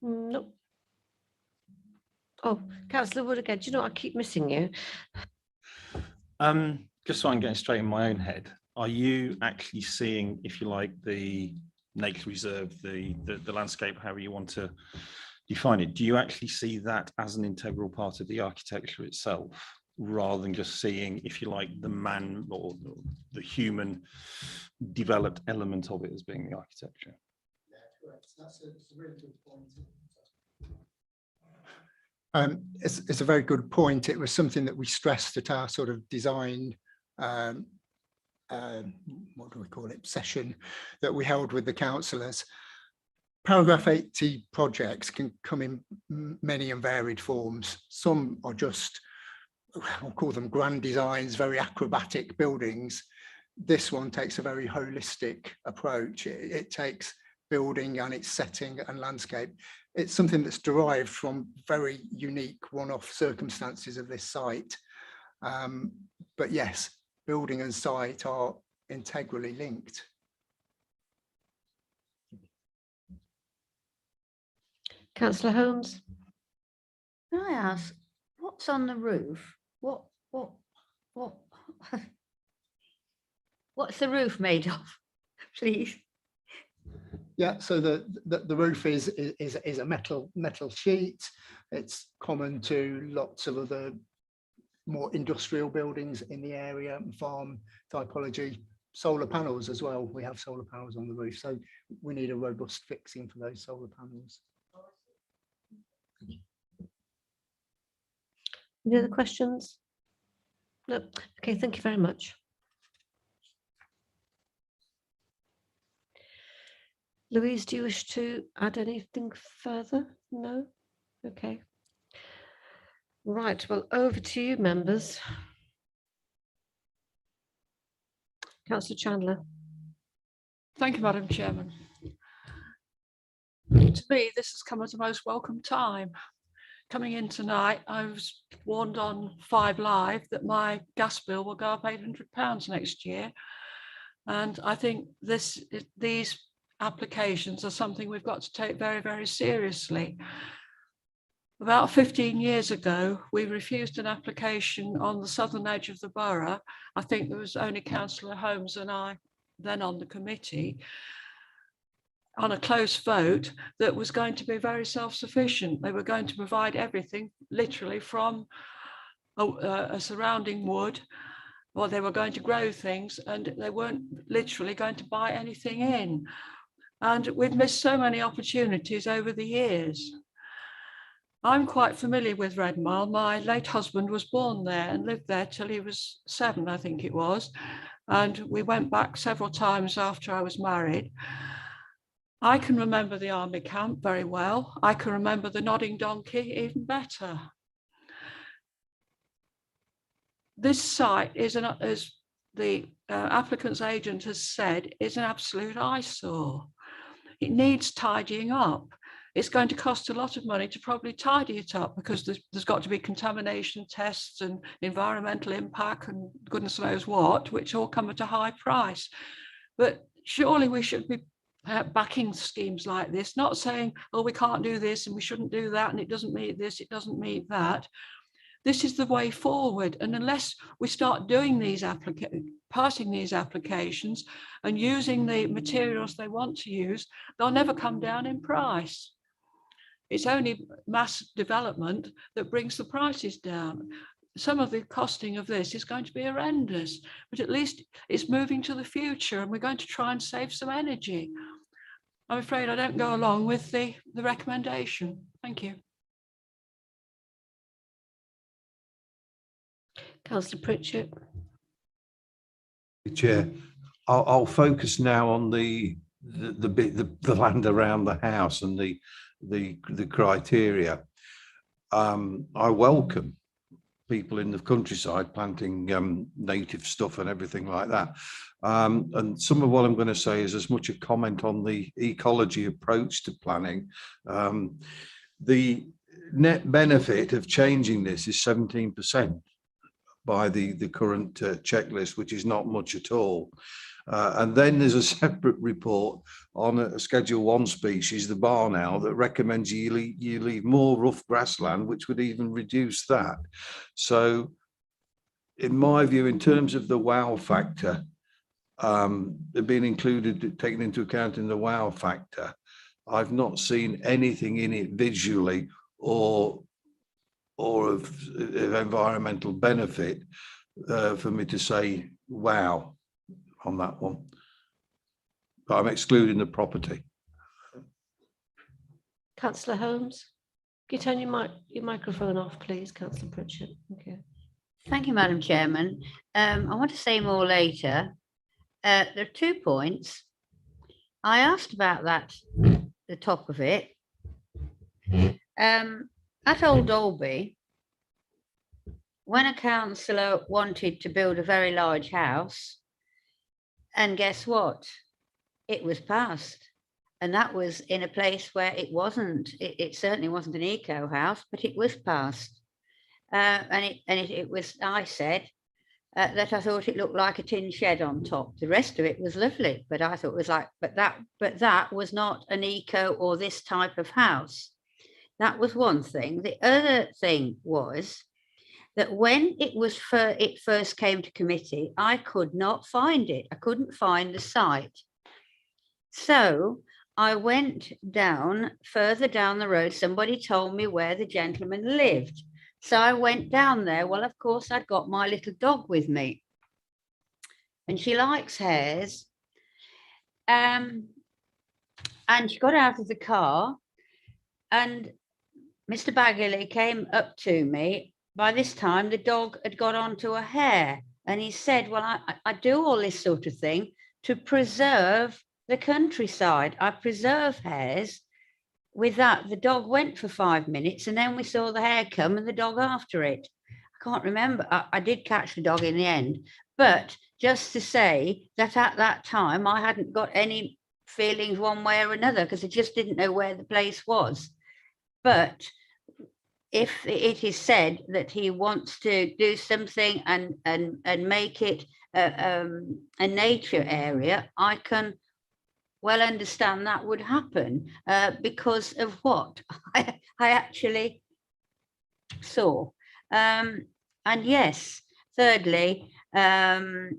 No. Oh, Councillor Wood again. Do you know, I keep missing you. Just so I'm getting straight in my own head, are you actually seeing, if you like, the nature reserve, the landscape, however you want to define it, do you actually see that as an integral part of the architecture itself, rather than just seeing, if you like, the man or the human developed element of it as being the architecture? Yeah, correct. That's a really good point. It's a very good point. It was something that we stressed at our sort of design, what do we call it, session that we held with the councillors. Paragraph 80 projects can come in many and varied forms. Some are just, I'll call them grand designs, very acrobatic buildings. This one takes a very holistic approach. It takes building and its setting and landscape. It's something that's derived from very unique one-off circumstances of this site. But yes, building and site are integrally linked. Councillor Holmes. Can I ask, what's on the roof? What's the roof made of, please? Yeah, so the roof is a metal sheet. It's common to lots of other more industrial buildings in the area, farm typology, solar panels as well. We have solar panels on the roof, so we need a robust fixing for those solar panels. Any other questions? No. Okay, thank you very much. Louise, do you wish to add anything further? No? Okay. Right, well, over to you, members. Councillor Chandler. Thank you, Madam Chairman. To me, this has come at a most welcome time. Coming in tonight, I was warned on 5 Live that my gas bill will go up £800 next year. And I think these applications are something we've got to take very, very seriously. About 15 years ago, we refused an application on the southern edge of the borough. I think there was only Councillor Holmes and I then on the committee, on a close vote, that was going to be very self-sufficient. They were going to provide everything, literally from a surrounding wood, or they were going to grow things, and they weren't literally going to buy anything in. And we've missed so many opportunities over the years. I'm quite familiar with Redmile. My late husband was born there and lived there till he was 7, I think it was. And we went back several times after I was married. I can remember the army camp very well. I can remember the Nodding Donkey even better. This site is, as the applicant's agent has said, is an absolute eyesore. It needs tidying up. It's going to cost a lot of money to probably tidy it up, because there's got to be contamination tests and environmental impact and goodness knows what, which all come at a high price. But surely we should be backing schemes like this, not saying, oh, we can't do this and we shouldn't do that and it doesn't meet this, it doesn't meet that. This is the way forward. And unless we start doing these passing these applications and using the materials they want to use, they'll never come down in price. It's only mass development that brings the prices down. Some of the costing of this is going to be horrendous, but at least it's moving to the future and we're going to try and save some energy. I'm afraid I don't go along with the recommendation. Thank you. Councillor Pritchett. Chair, I'll focus now on the land around the house and the criteria. I welcome people in the countryside planting native stuff and everything like that. And some of what I'm going to say is as much a comment on the ecology approach to planning. The net benefit of changing this is 17% by the current checklist, which is not much at all. And then there's a separate report on a Schedule 1 species, the barn owl, that recommends you leave more rough grassland, which would even reduce that. So in my view, in terms of the wow factor, being included, taken into account in the wow factor, I've not seen anything in it visually or of environmental benefit for me to say wow on that one. But I'm excluding the property. Councillor Holmes, can you turn your microphone off, please, Councillor Pritchett? Okay. Thank you, Madam Chairman. I want to say more later. There are 2 points. I asked about that, the top of it. At Old Dalby, when a councillor wanted to build a very large house, and guess what? It was passed. And that was in a place where it wasn't, it certainly wasn't an eco house, but it was passed. And it was, I said, that I thought it looked like a tin shed on top. The rest of it was lovely, but I thought it was like, but that was not an eco or this type of house. That was one thing. The other thing was that when it first came to committee, I could not find it. I couldn't find the site. So I went down, further down the road. Somebody told me where the gentleman lived. So I went down there. Well, of course, I'd got my little dog with me. And she likes hares. And she got out of the car. And Mr. Bagley came up to me. By this time, the dog had got onto a hare. And he said, well, I do all this sort of thing to preserve the countryside. I preserve hares. With that, the dog went for 5 minutes and then we saw the hare come and the dog after it. I can't remember. I did catch the dog in the end. But just to say that at that time, I hadn't got any feelings one way or another because I just didn't know where the place was. But if it is said that he wants to do something and make it a nature area, I can well understand that would happen because of what? I actually saw. And yes, thirdly, I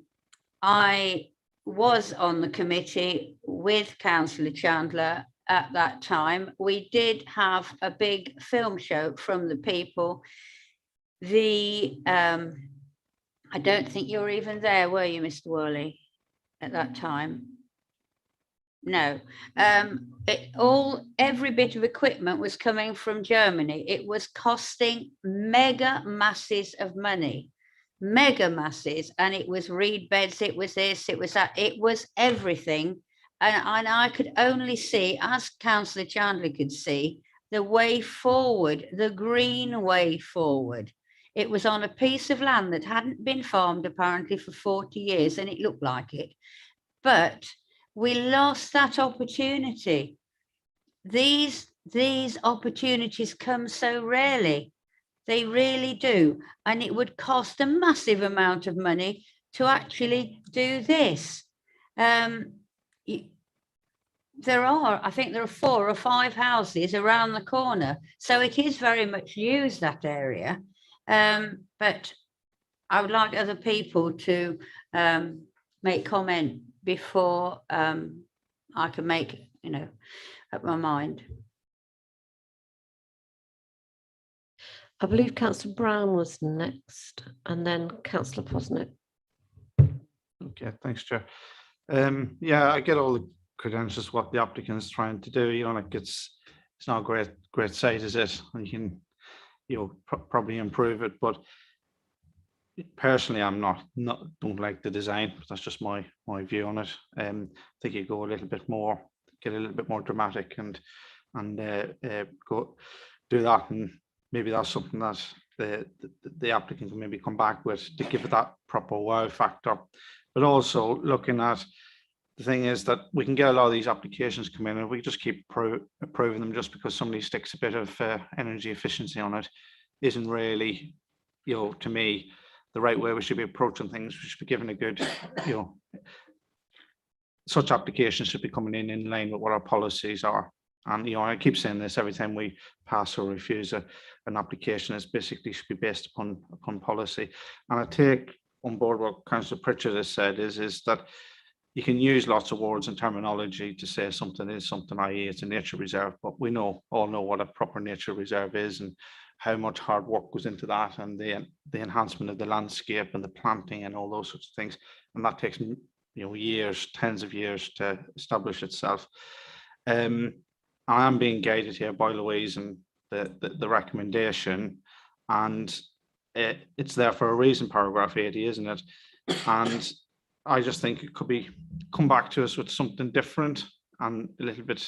was on the committee with Councillor Chandler at that time. We did have a big film show from the people. I don't think you were even there, were you, Mr. Worley, at that time? No. Every bit of equipment was coming from Germany. It was costing mega masses of money, mega masses, and it was reed beds, it was this, it was that, it was everything. And I could only see, as Councillor Chandler could see, the way forward, the green way forward. It was on a piece of land that hadn't been farmed apparently for 40 years, and it looked like it. But we lost that opportunity. These opportunities come so rarely. They really do. And it would cost a massive amount of money to actually do this. I think there are 4 or 5 houses around the corner. So it is very much used, that area. But I would like other people to make comment before I can make, up my mind. I believe Councillor Brown was next, and then Councillor Posnick. Okay, thanks, Chair. Yeah, I get all the credentials, what the applicant's trying to do. Like it's not a great site, is it? And you can, probably improve it, but personally, I'm don't like the design. That's just my view on it. I think you go a little bit more, get a little bit more dramatic, and go do that, and maybe that's something that the applicant can maybe come back with to give it that proper wow factor. But also looking at the thing is that we can get a lot of these applications come in, and we just keep approving them just because somebody sticks a bit of energy efficiency on it isn't really, to me, the right way we should be approaching things. We should be given a good, such applications should be coming in line with what our policies are. And, I keep saying this every time we pass or refuse an application, is basically should be based upon policy. And I take on board what Councillor Pritchard has said is that you can use lots of words and terminology to say something is something, i.e. it's a nature reserve, but we all know what a proper nature reserve is and how much hard work goes into that, and the enhancement of the landscape and the planting and all those sorts of things. And that takes, years, tens of years to establish itself. I am being guided here by Louise and the recommendation, and it's there for a reason, paragraph 80, isn't it? And I just think it could be come back to us with something different and a little bit,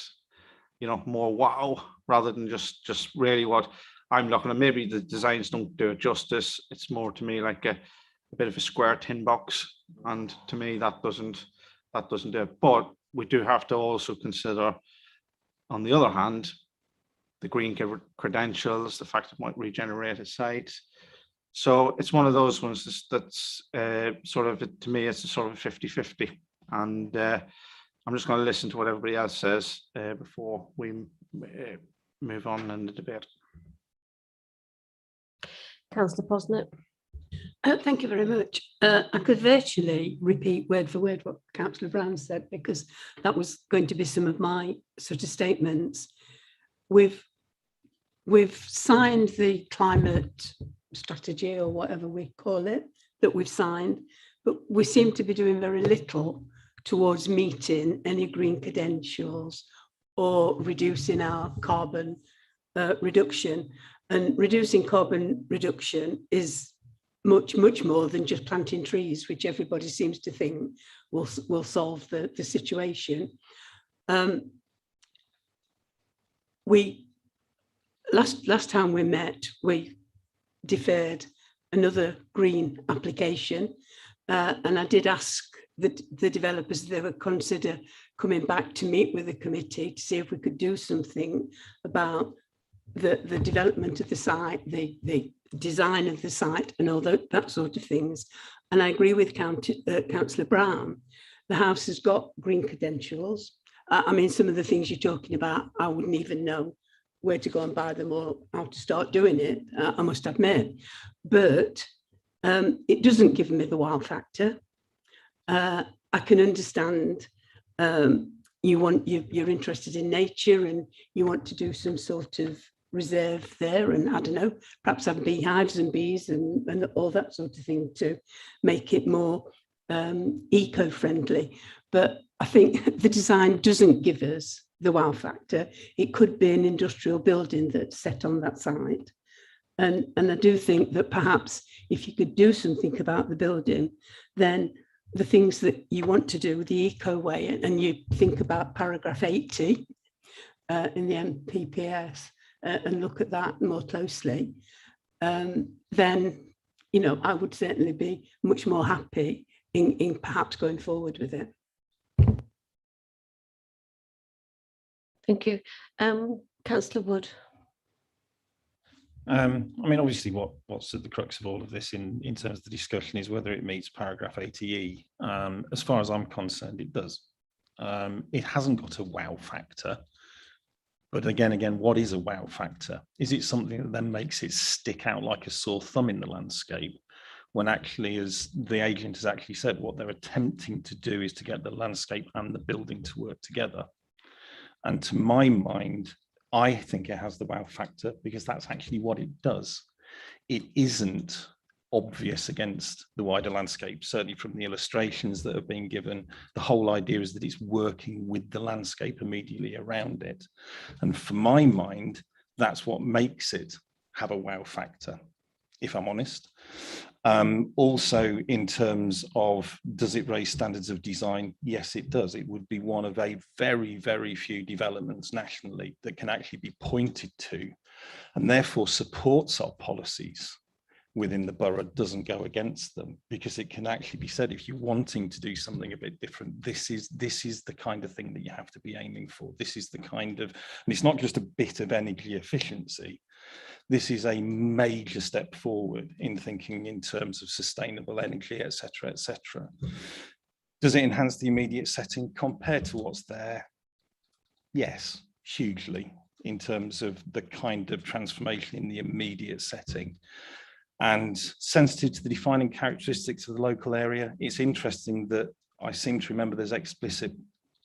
more wow, rather than just really what I'm looking at. Maybe the designs don't do it justice. It's more to me like a bit of a square tin box, and to me that doesn't do it. But we do have to also consider, on the other hand, the green credentials, the fact it might regenerate a site. So it's one of those ones that's sort of, to me, it's a sort of 50-50. And I'm just going to listen to what everybody else says before we move on in the debate. Councillor Posnick. Thank you very much. I could virtually repeat word for word what Councillor Brown said, because that was going to be some of my sort of statements. We've signed the climate strategy, or whatever we call it, that we've signed, but we seem to be doing very little towards meeting any green credentials or reducing our carbon reduction. And reducing carbon reduction is much more than just planting trees, which everybody seems to think will solve the situation. Last time we met, we deferred another green application, and I did ask the developers if they would consider coming back to meet with the committee to see if we could do something about the development of the site, the design of the site, and all that sort of things. And I agree with Councillor Brown. The house has got green credentials. I mean, some of the things you're talking about, I wouldn't even know where to go and buy them or how to start doing it, I must admit. But it doesn't give me the wow factor. I can understand you're interested in nature and you want to do some sort of reserve there, and I don't know, perhaps have beehives and bees and all that sort of thing to make it more eco-friendly. But I think the design doesn't give us the wow factor. It could be an industrial building that's set on that site. And I do think that perhaps if you could do something about the building, then the things that you want to do the eco way, and you think about paragraph 80 in the MPPS and look at that more closely, then, you know, I would certainly be much more happy in perhaps going forward with it. Thank you. Councillor Wood. I mean, obviously, what's at the crux of all of this in terms of the discussion is whether it meets paragraph 80E. As far as I'm concerned, it does. It hasn't got a wow factor. But again, what is a wow factor? Is it something that then makes it stick out like a sore thumb in the landscape? When actually, as the agent has actually said, what they're attempting to do is to get the landscape and the building to work together. And to my mind, I think it has the wow factor because that's actually what it does. It isn't obvious against the wider landscape, certainly from the illustrations that have been given. The whole idea is that it's working with the landscape immediately around it. And for my mind, that's what makes it have a wow factor, if I'm honest. Also, in terms of, does it raise standards of design? Yes, it does. It would be one of a very, very few developments nationally that can actually be pointed to and therefore supports our policies within the borough, doesn't go against them, because it can actually be said, if you're wanting to do something a bit different, this is the kind of thing that you have to be aiming for. This is the kind of, and it's not just a bit of energy efficiency. This is a major step forward in thinking in terms of sustainable energy, etc., etc. Does it enhance the immediate setting compared to what's there? Yes, hugely, in terms of the kind of transformation in the immediate setting. And sensitive to the defining characteristics of the local area, it's interesting that I seem to remember there's explicit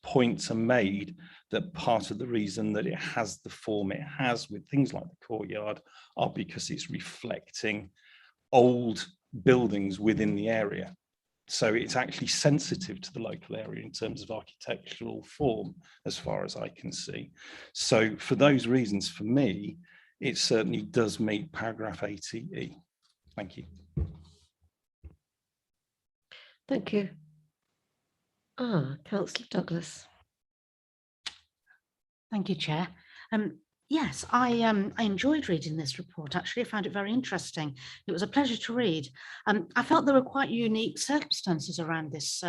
points are made that part of the reason that it has the form it has with things like the courtyard are because it's reflecting old buildings within the area. So it's actually sensitive to the local area in terms of architectural form, as far as I can see. So for those reasons, for me, it certainly does meet paragraph 80E. Thank you. Thank you. Councillor Douglas. Thank you, Chair. Yes, I enjoyed reading this report. Actually, I found it very interesting. It was a pleasure to read. I felt there were quite unique circumstances around this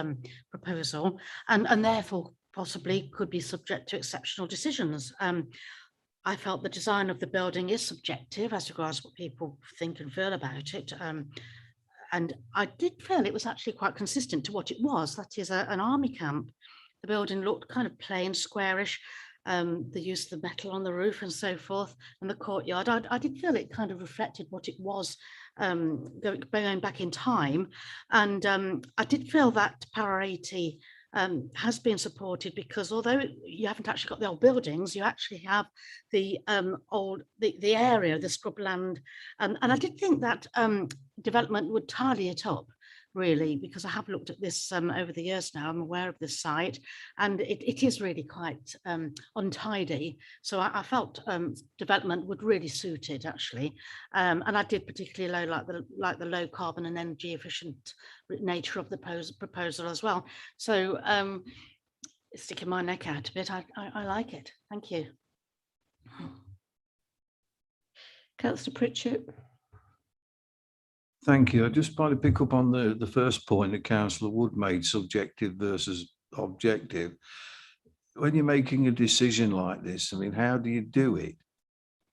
proposal, and therefore possibly could be subject to exceptional decisions. I felt the design of the building is subjective as regards what people think and feel about it. And I did feel it was actually quite consistent to what it was. That is an army camp. The building looked kind of plain, squarish. The use of the metal on the roof and so forth, and the courtyard. I did feel it kind of reflected what it was going back in time. And I did feel that Para 80 has been supported because although you haven't actually got the old buildings, you actually have the the area, the scrubland. And I did think that development would tidy it up, really, because I have looked at this over the years now. I'm aware of this site, and it is really quite untidy. So I felt development would really suit it, actually. And I did particularly like the low carbon and energy efficient nature of the proposal as well. So sticking my neck out a bit, I like it. Thank you. Councillor Pritchett. Thank you. I just want to pick up on the first point that Councillor Wood made, subjective versus objective. When you're making a decision like this, I mean, how do you do it?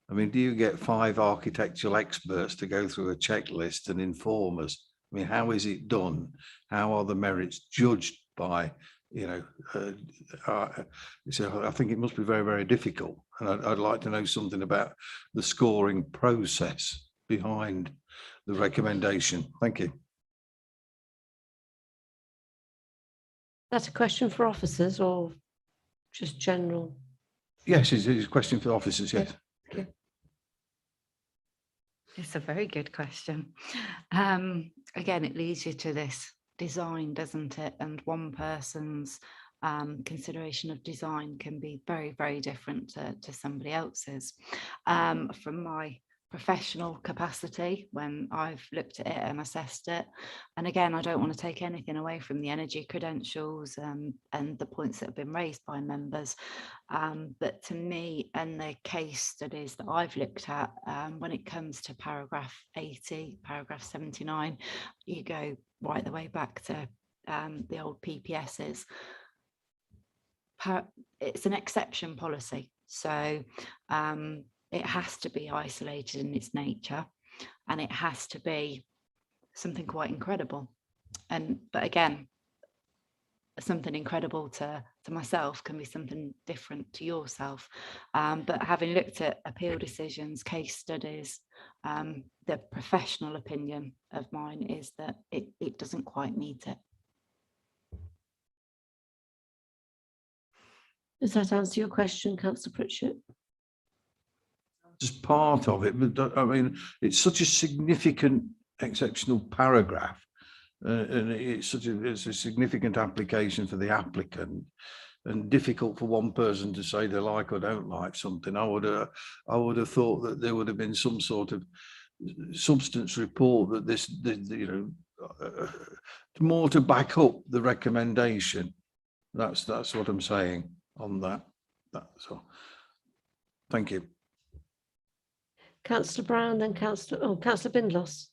I mean, do you get 5 architectural experts to go through a checklist and inform us? I mean, how is it done? How are the merits judged by So I think it must be very, very difficult. And I'd like to know something about the scoring process behind the recommendation. Thank you. That's a question for officers or just general? Yes, it's a question for officers, yes. Okay. It's a very good question. Again, it leads you to this design, doesn't it? And one person's consideration of design can be very, very different to somebody else's. From my professional capacity, when I've looked at it and assessed it, and again, I don't want to take anything away from the energy credentials and the points that have been raised by members, but to me and the case studies that I've looked at, when it comes to paragraph 80, paragraph 79, you go right the way back to the old PPSs. It's an exception policy, so it has to be isolated in its nature, and it has to be something quite incredible. But again, something incredible to myself can be something different to yourself. But having looked at appeal decisions, case studies, the professional opinion of mine is that it doesn't quite meet it. Does that answer your question, Councillor Pritchett? Just part of it, but I mean, it's such a significant, exceptional paragraph, and it's a significant application for the applicant, and difficult for one person to say they like or don't like something. I would have thought that there would have been some sort of substance report that this, more to back up the recommendation. That's what I'm saying on that. That's all. Thank you. Councillor Brown, then Councillor Bindloss.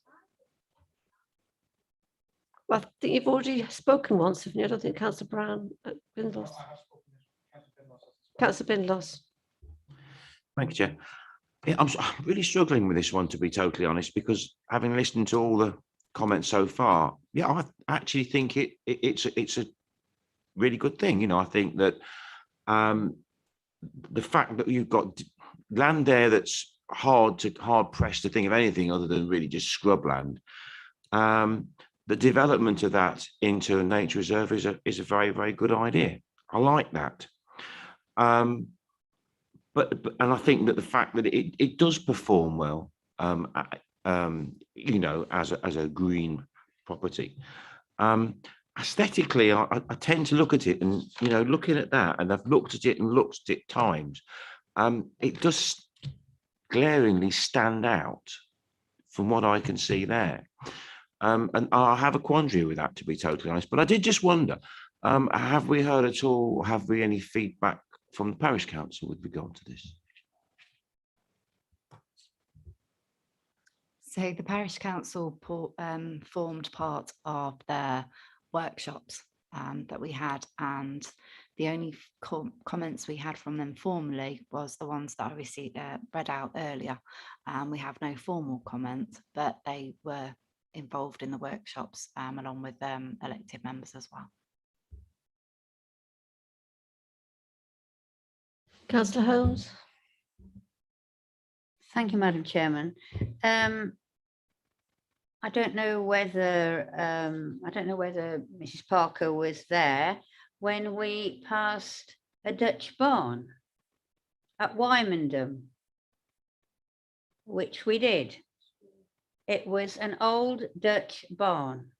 Well, I think you've already spoken once, haven't you? I don't think Councillor Brown, Bindloss. Councillor Bindloss. Thank you, Chair. Yeah, I'm really struggling with this one, to be totally honest, because having listened to all the comments so far, yeah, I actually think it's a really good thing. I think that the fact that you've got land there that's hard pressed to think of anything other than really just scrubland. The development of that into a nature reserve is a very, very good idea. I like that. And I think that the fact that it does perform well, as a green property. Aesthetically, I tend to look at it and, looking at that, and I've looked at it and looked at it times, it does glaringly stand out from what I can see there. And I have a quandary with that, to be totally honest. But I did just wonder, have we heard at all, have we any feedback from the parish council with regard to this? So the parish council formed part of their workshops that we had, and the only comments we had from them formally was the ones that I received read out earlier. We have no formal comment, but they were involved in the workshops along with elected members as well. Councillor Holmes. Thank you, Madam Chairman. I don't know whether Mrs. Parker was there when we passed a Dutch barn at Wymondham, which we did. It was an old Dutch barn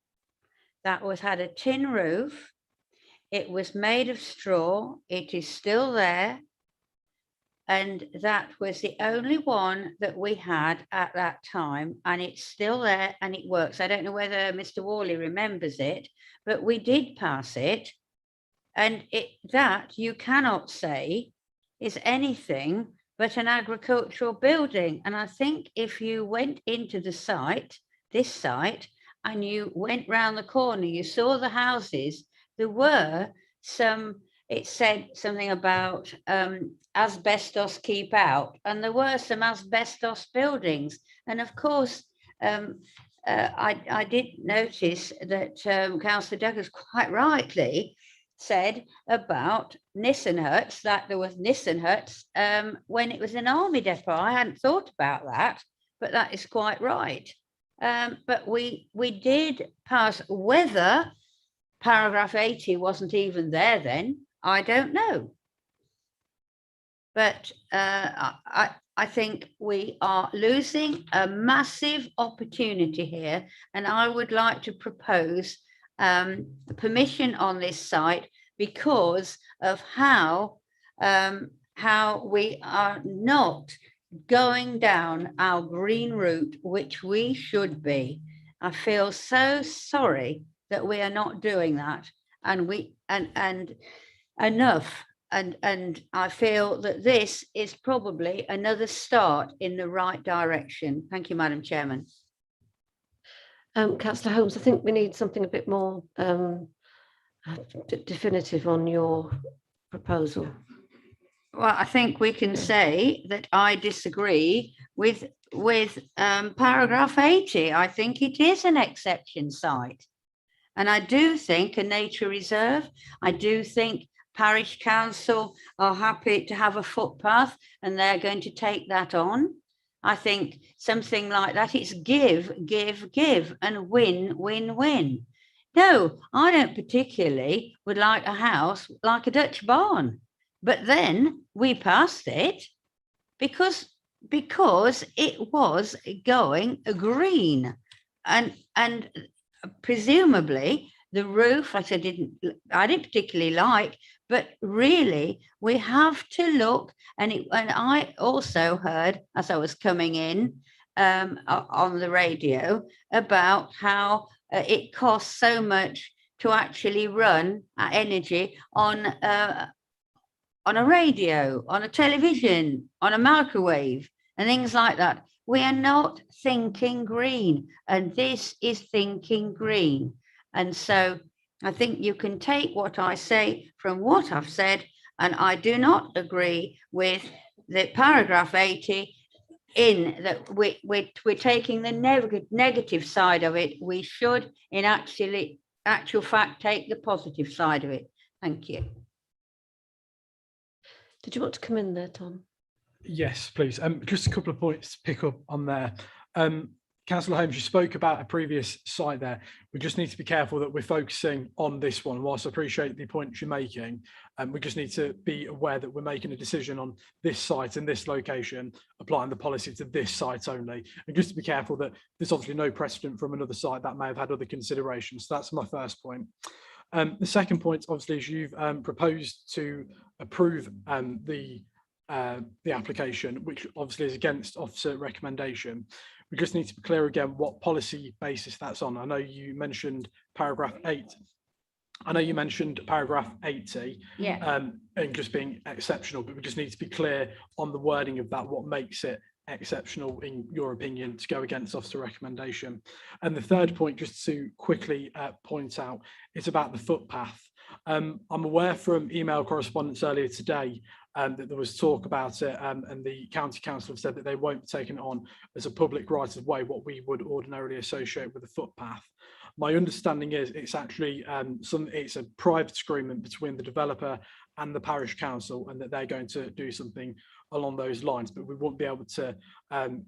that had a tin roof. It was made of straw. It is still there. And that was the only one that we had at that time. And it's still there and it works. I don't know whether Mr. Worley remembers it, but we did pass it. And that you cannot say is anything but an agricultural building. And I think if you went into the site, this site, and you went round the corner, you saw the houses, there were some, it said something about asbestos keep out, and there were some asbestos buildings. And of course, I did notice that Councillor Douglas quite rightly said about Nissen huts, that there was Nissen huts when it was an army depot. I hadn't thought about that, but that is quite right. But we did pass, whether paragraph 80 wasn't even there then, I don't know. But I think we are losing a massive opportunity here, and I would like to propose permission on this site because of how we are not going down our green route, which we should be. I feel so sorry that we are not doing that, and enough. And I feel that this is probably another start in the right direction. Thank you, Madam Chairman. Councillor Holmes, I think we need something a bit more definitive on your proposal. Well, I think we can say that I disagree with paragraph 80. I think it is an exception site. And I do think a nature reserve, I do think Parish Council are happy to have a footpath and they're going to take that on. I think something like that, it's give, give, give, and win, win, win. No, I don't particularly would like a house like a Dutch barn, but then we passed it because it was going green, and presumably the roof, I didn't particularly like, but really we have to look. And I also heard as I was coming in on the radio about how it costs so much to actually run energy on a radio, on a television, on a microwave, and things like that. We are not thinking green, and this is thinking green. And so I think you can take what I say from what I've said, and I do not agree with the paragraph 80 in that we're taking the negative side of it. We should, in actual fact, take the positive side of it. Thank you. Did you want to come in there, Tom? Yes, please. Just a couple of points to pick up on there. Councillor Holmes, you spoke about a previous site there. We just need to be careful that we're focusing on this one. Whilst I appreciate the points you're making, we just need to be aware that we're making a decision on this site and this location, applying the policy to this site only. And just to be careful that there's obviously no precedent from another site that may have had other considerations. So that's my first point. The second point, obviously, is you've proposed to approve the application, which obviously is against officer recommendation. We just need to be clear again what policy basis that's on. I know you mentioned paragraph 8. I know you mentioned paragraph 80, yeah, and just being exceptional, but we just need to be clear on the wording of that, what makes it exceptional in your opinion to go against officer recommendation. And the third point, just to quickly point out, is about the footpath. I'm aware from email correspondence earlier today that there was talk about it, and the county council have said that they won't be taking it on as a public right of way, what we would ordinarily associate with a footpath. My understanding is it's actually it's a private agreement between the developer and the parish council, and that they're going to do something along those lines, but we won't be able to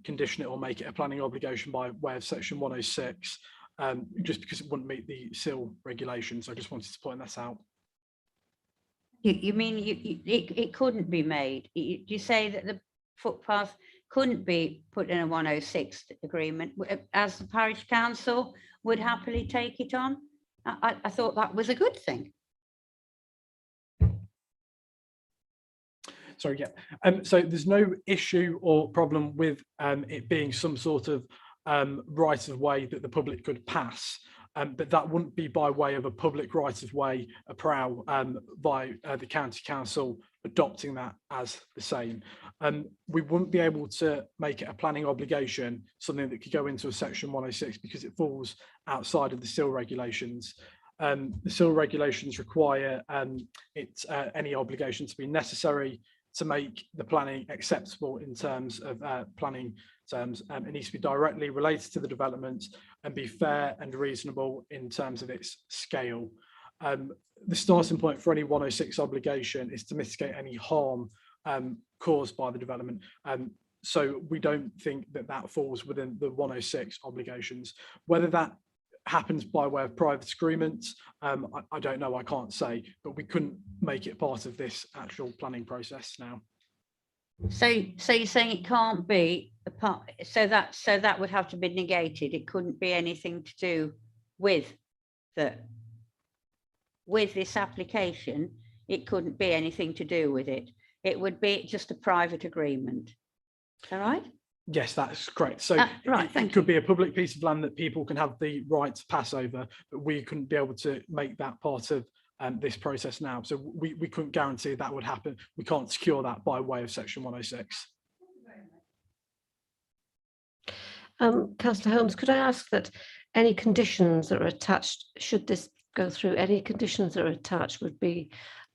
condition it or make it a planning obligation by way of section 106, just because it wouldn't meet the SIL regulations. I just wanted to point that out. You mean it couldn't be made? You say that the footpath couldn't be put in a 106 agreement, as the parish council would happily take it on? I thought that was a good thing. Sorry, yeah. So there's no issue or problem with it being some sort of right of way that the public could pass, but that wouldn't be by way of a public right of way, a PROW, by the county council adopting that as the same. We wouldn't be able to make it a planning obligation, something that could go into a section 106, because it falls outside of the SIL regulations. The SIL regulations require any obligation to be necessary to make the planning acceptable in terms of planning terms. It needs to be directly related to the development and be fair and reasonable in terms of its scale. the starting point for any 106 obligation is to mitigate any harm caused by the development. So we don't think that that falls within the 106 obligations. Whether that happens by way of private agreements, I don't know, I can't say, but we couldn't make it part of this actual planning process now. So you're saying it can't be a part, so that would have to be negated. It couldn't be anything to do with this application. It couldn't be anything to do with it. It would be just a private agreement. Is that right? Yes, that's correct. So right, it could be a public piece of land that people can have the right to pass over, but we couldn't be able to make that part of this process now. So we couldn't guarantee that would happen. We can't secure that by way of section 106. Councillor Holmes, could I ask that any conditions that are attached, should this go through, any conditions that are attached would be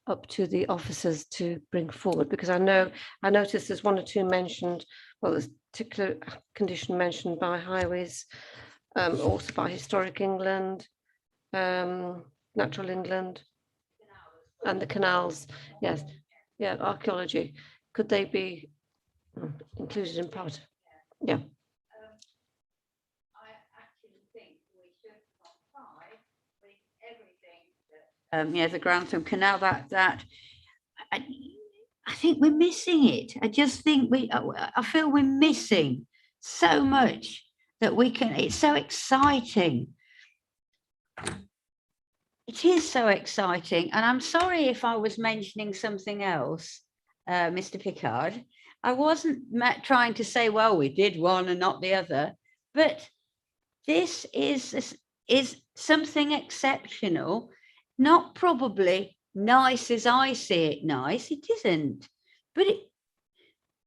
up to the officers to bring forward? Because I noticed there's one or two mentioned, well, there's a particular condition mentioned by Highways, also by Historic England, Natural England, and the canals. Yes, yeah, archaeology. Could they be included in part? Yeah. Yeah, the Grantham Canal, I think we're missing it. I just think I feel we're missing so much that we can. It's so exciting. It is so exciting, and I'm sorry if I was mentioning something else, Mr. Pickard. I wasn't trying to say, well, we did one and not the other, but this is something exceptional. Not probably nice as I see it nice, it isn't, but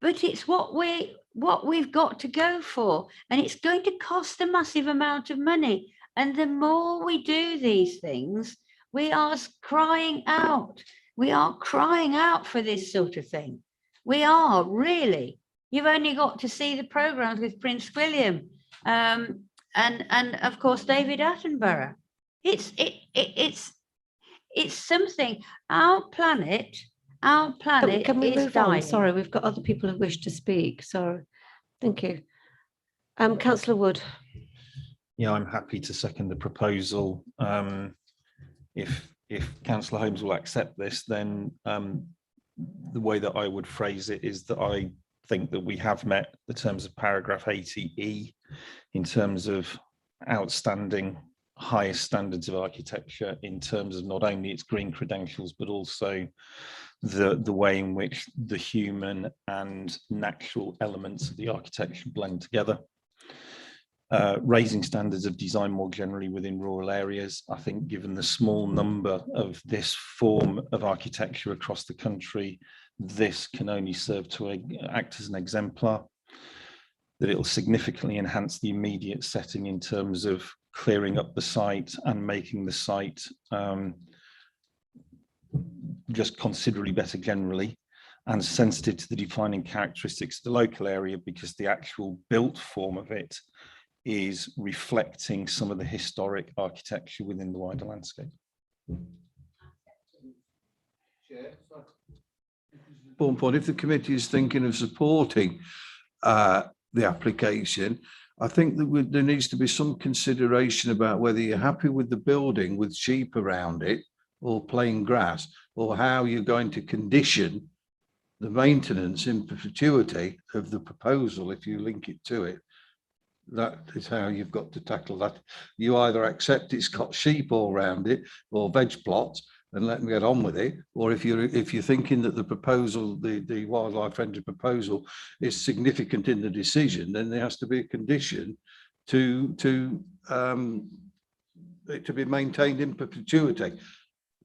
it's what we've got to go for, and it's going to cost a massive amount of money. And the more we do these things, we are crying out. We are crying out for this sort of thing. We are really. You've only got to see the programs with Prince William, and of course David Attenborough. It's something. Our planet Can we is move dying. on? Sorry, we've got other people who wish to speak. So, thank you. Councillor Wood. Yeah, I'm happy to second the proposal. If Councillor Holmes will accept this, then the way that I would phrase it is that I think that we have met the terms of paragraph 80E in terms of outstanding highest standards of architecture in terms of not only its green credentials, but also the way in which the human and natural elements of the architecture blend together. Raising standards of design more generally within rural areas. I think given the small number of this form of architecture across the country, this can only serve to act as an exemplar, that it will significantly enhance the immediate setting in terms of clearing up the site and making the site just considerably better generally, and sensitive to the defining characteristics of the local area, because the actual built form of it is reflecting some of the historic architecture within the wider landscape. Point, if the committee is thinking of supporting the application, I think that there needs to be some consideration about whether you're happy with the building with sheep around it or plain grass, or how you're going to condition the maintenance in perpetuity of the proposal if you link it to it. That is how you've got to tackle that. You either accept it's got sheep all around it or veg plots and let me get on with it, or if you're thinking that the proposal, the wildlife friendly proposal, is significant in the decision, then there has to be a condition to it to be maintained in perpetuity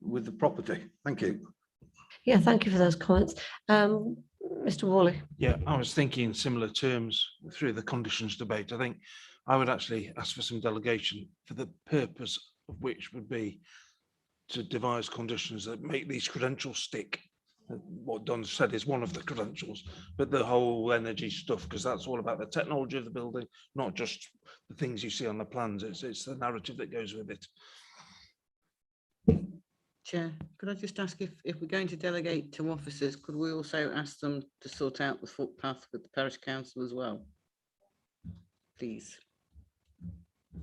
with the property. Thank you. Yeah, thank you for those comments. Mr. Worley. Yeah, I was thinking in similar terms through the conditions debate. I think I would actually ask for some delegation for the purpose of which would be to devise conditions that make these credentials stick. What Don said is one of the credentials, but the whole energy stuff, because that's all about the technology of the building, not just the things you see on the plans. It's the narrative that goes with it. Chair, could I just ask if we're going to delegate to officers, could we also ask them to sort out the footpath with the parish council as well? Please.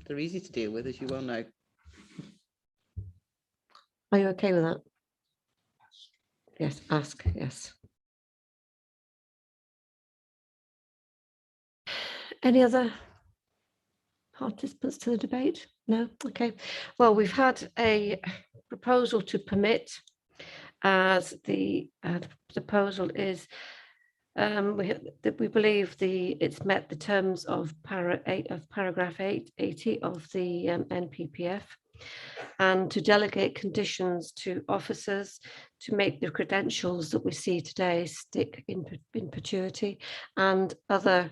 They're easy to deal with, as you well know. Are you okay with that? Yes, ask, yes. Any other participants to the debate? No? Okay. Well, we've had a proposal to permit, as the proposal is we believe it's met the terms of paragraph 880 of the NPPF, and to delegate conditions to officers to make the credentials that we see today stick in perpetuity, and other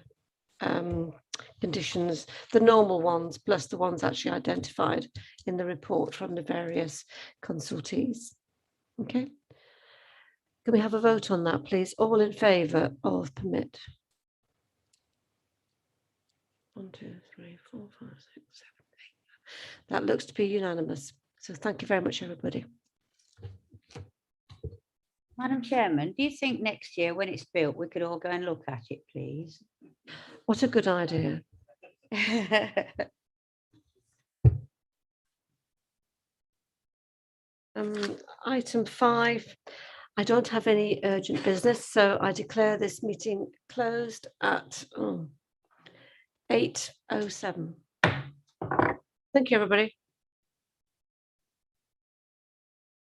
conditions, the normal ones, plus the ones actually identified in the report from the various consultees. Okay. Can we have a vote on that, please? All in favour of permit? 1, 2, 3, 4, 5, 6, 7, 8. That looks to be unanimous. So thank you very much, everybody. Madam Chairman, do you think next year when it's built, we could all go and look at it, please? What a good idea. Item 5, I don't have any urgent business, so I declare this meeting closed at 8:07. Thank you, everybody.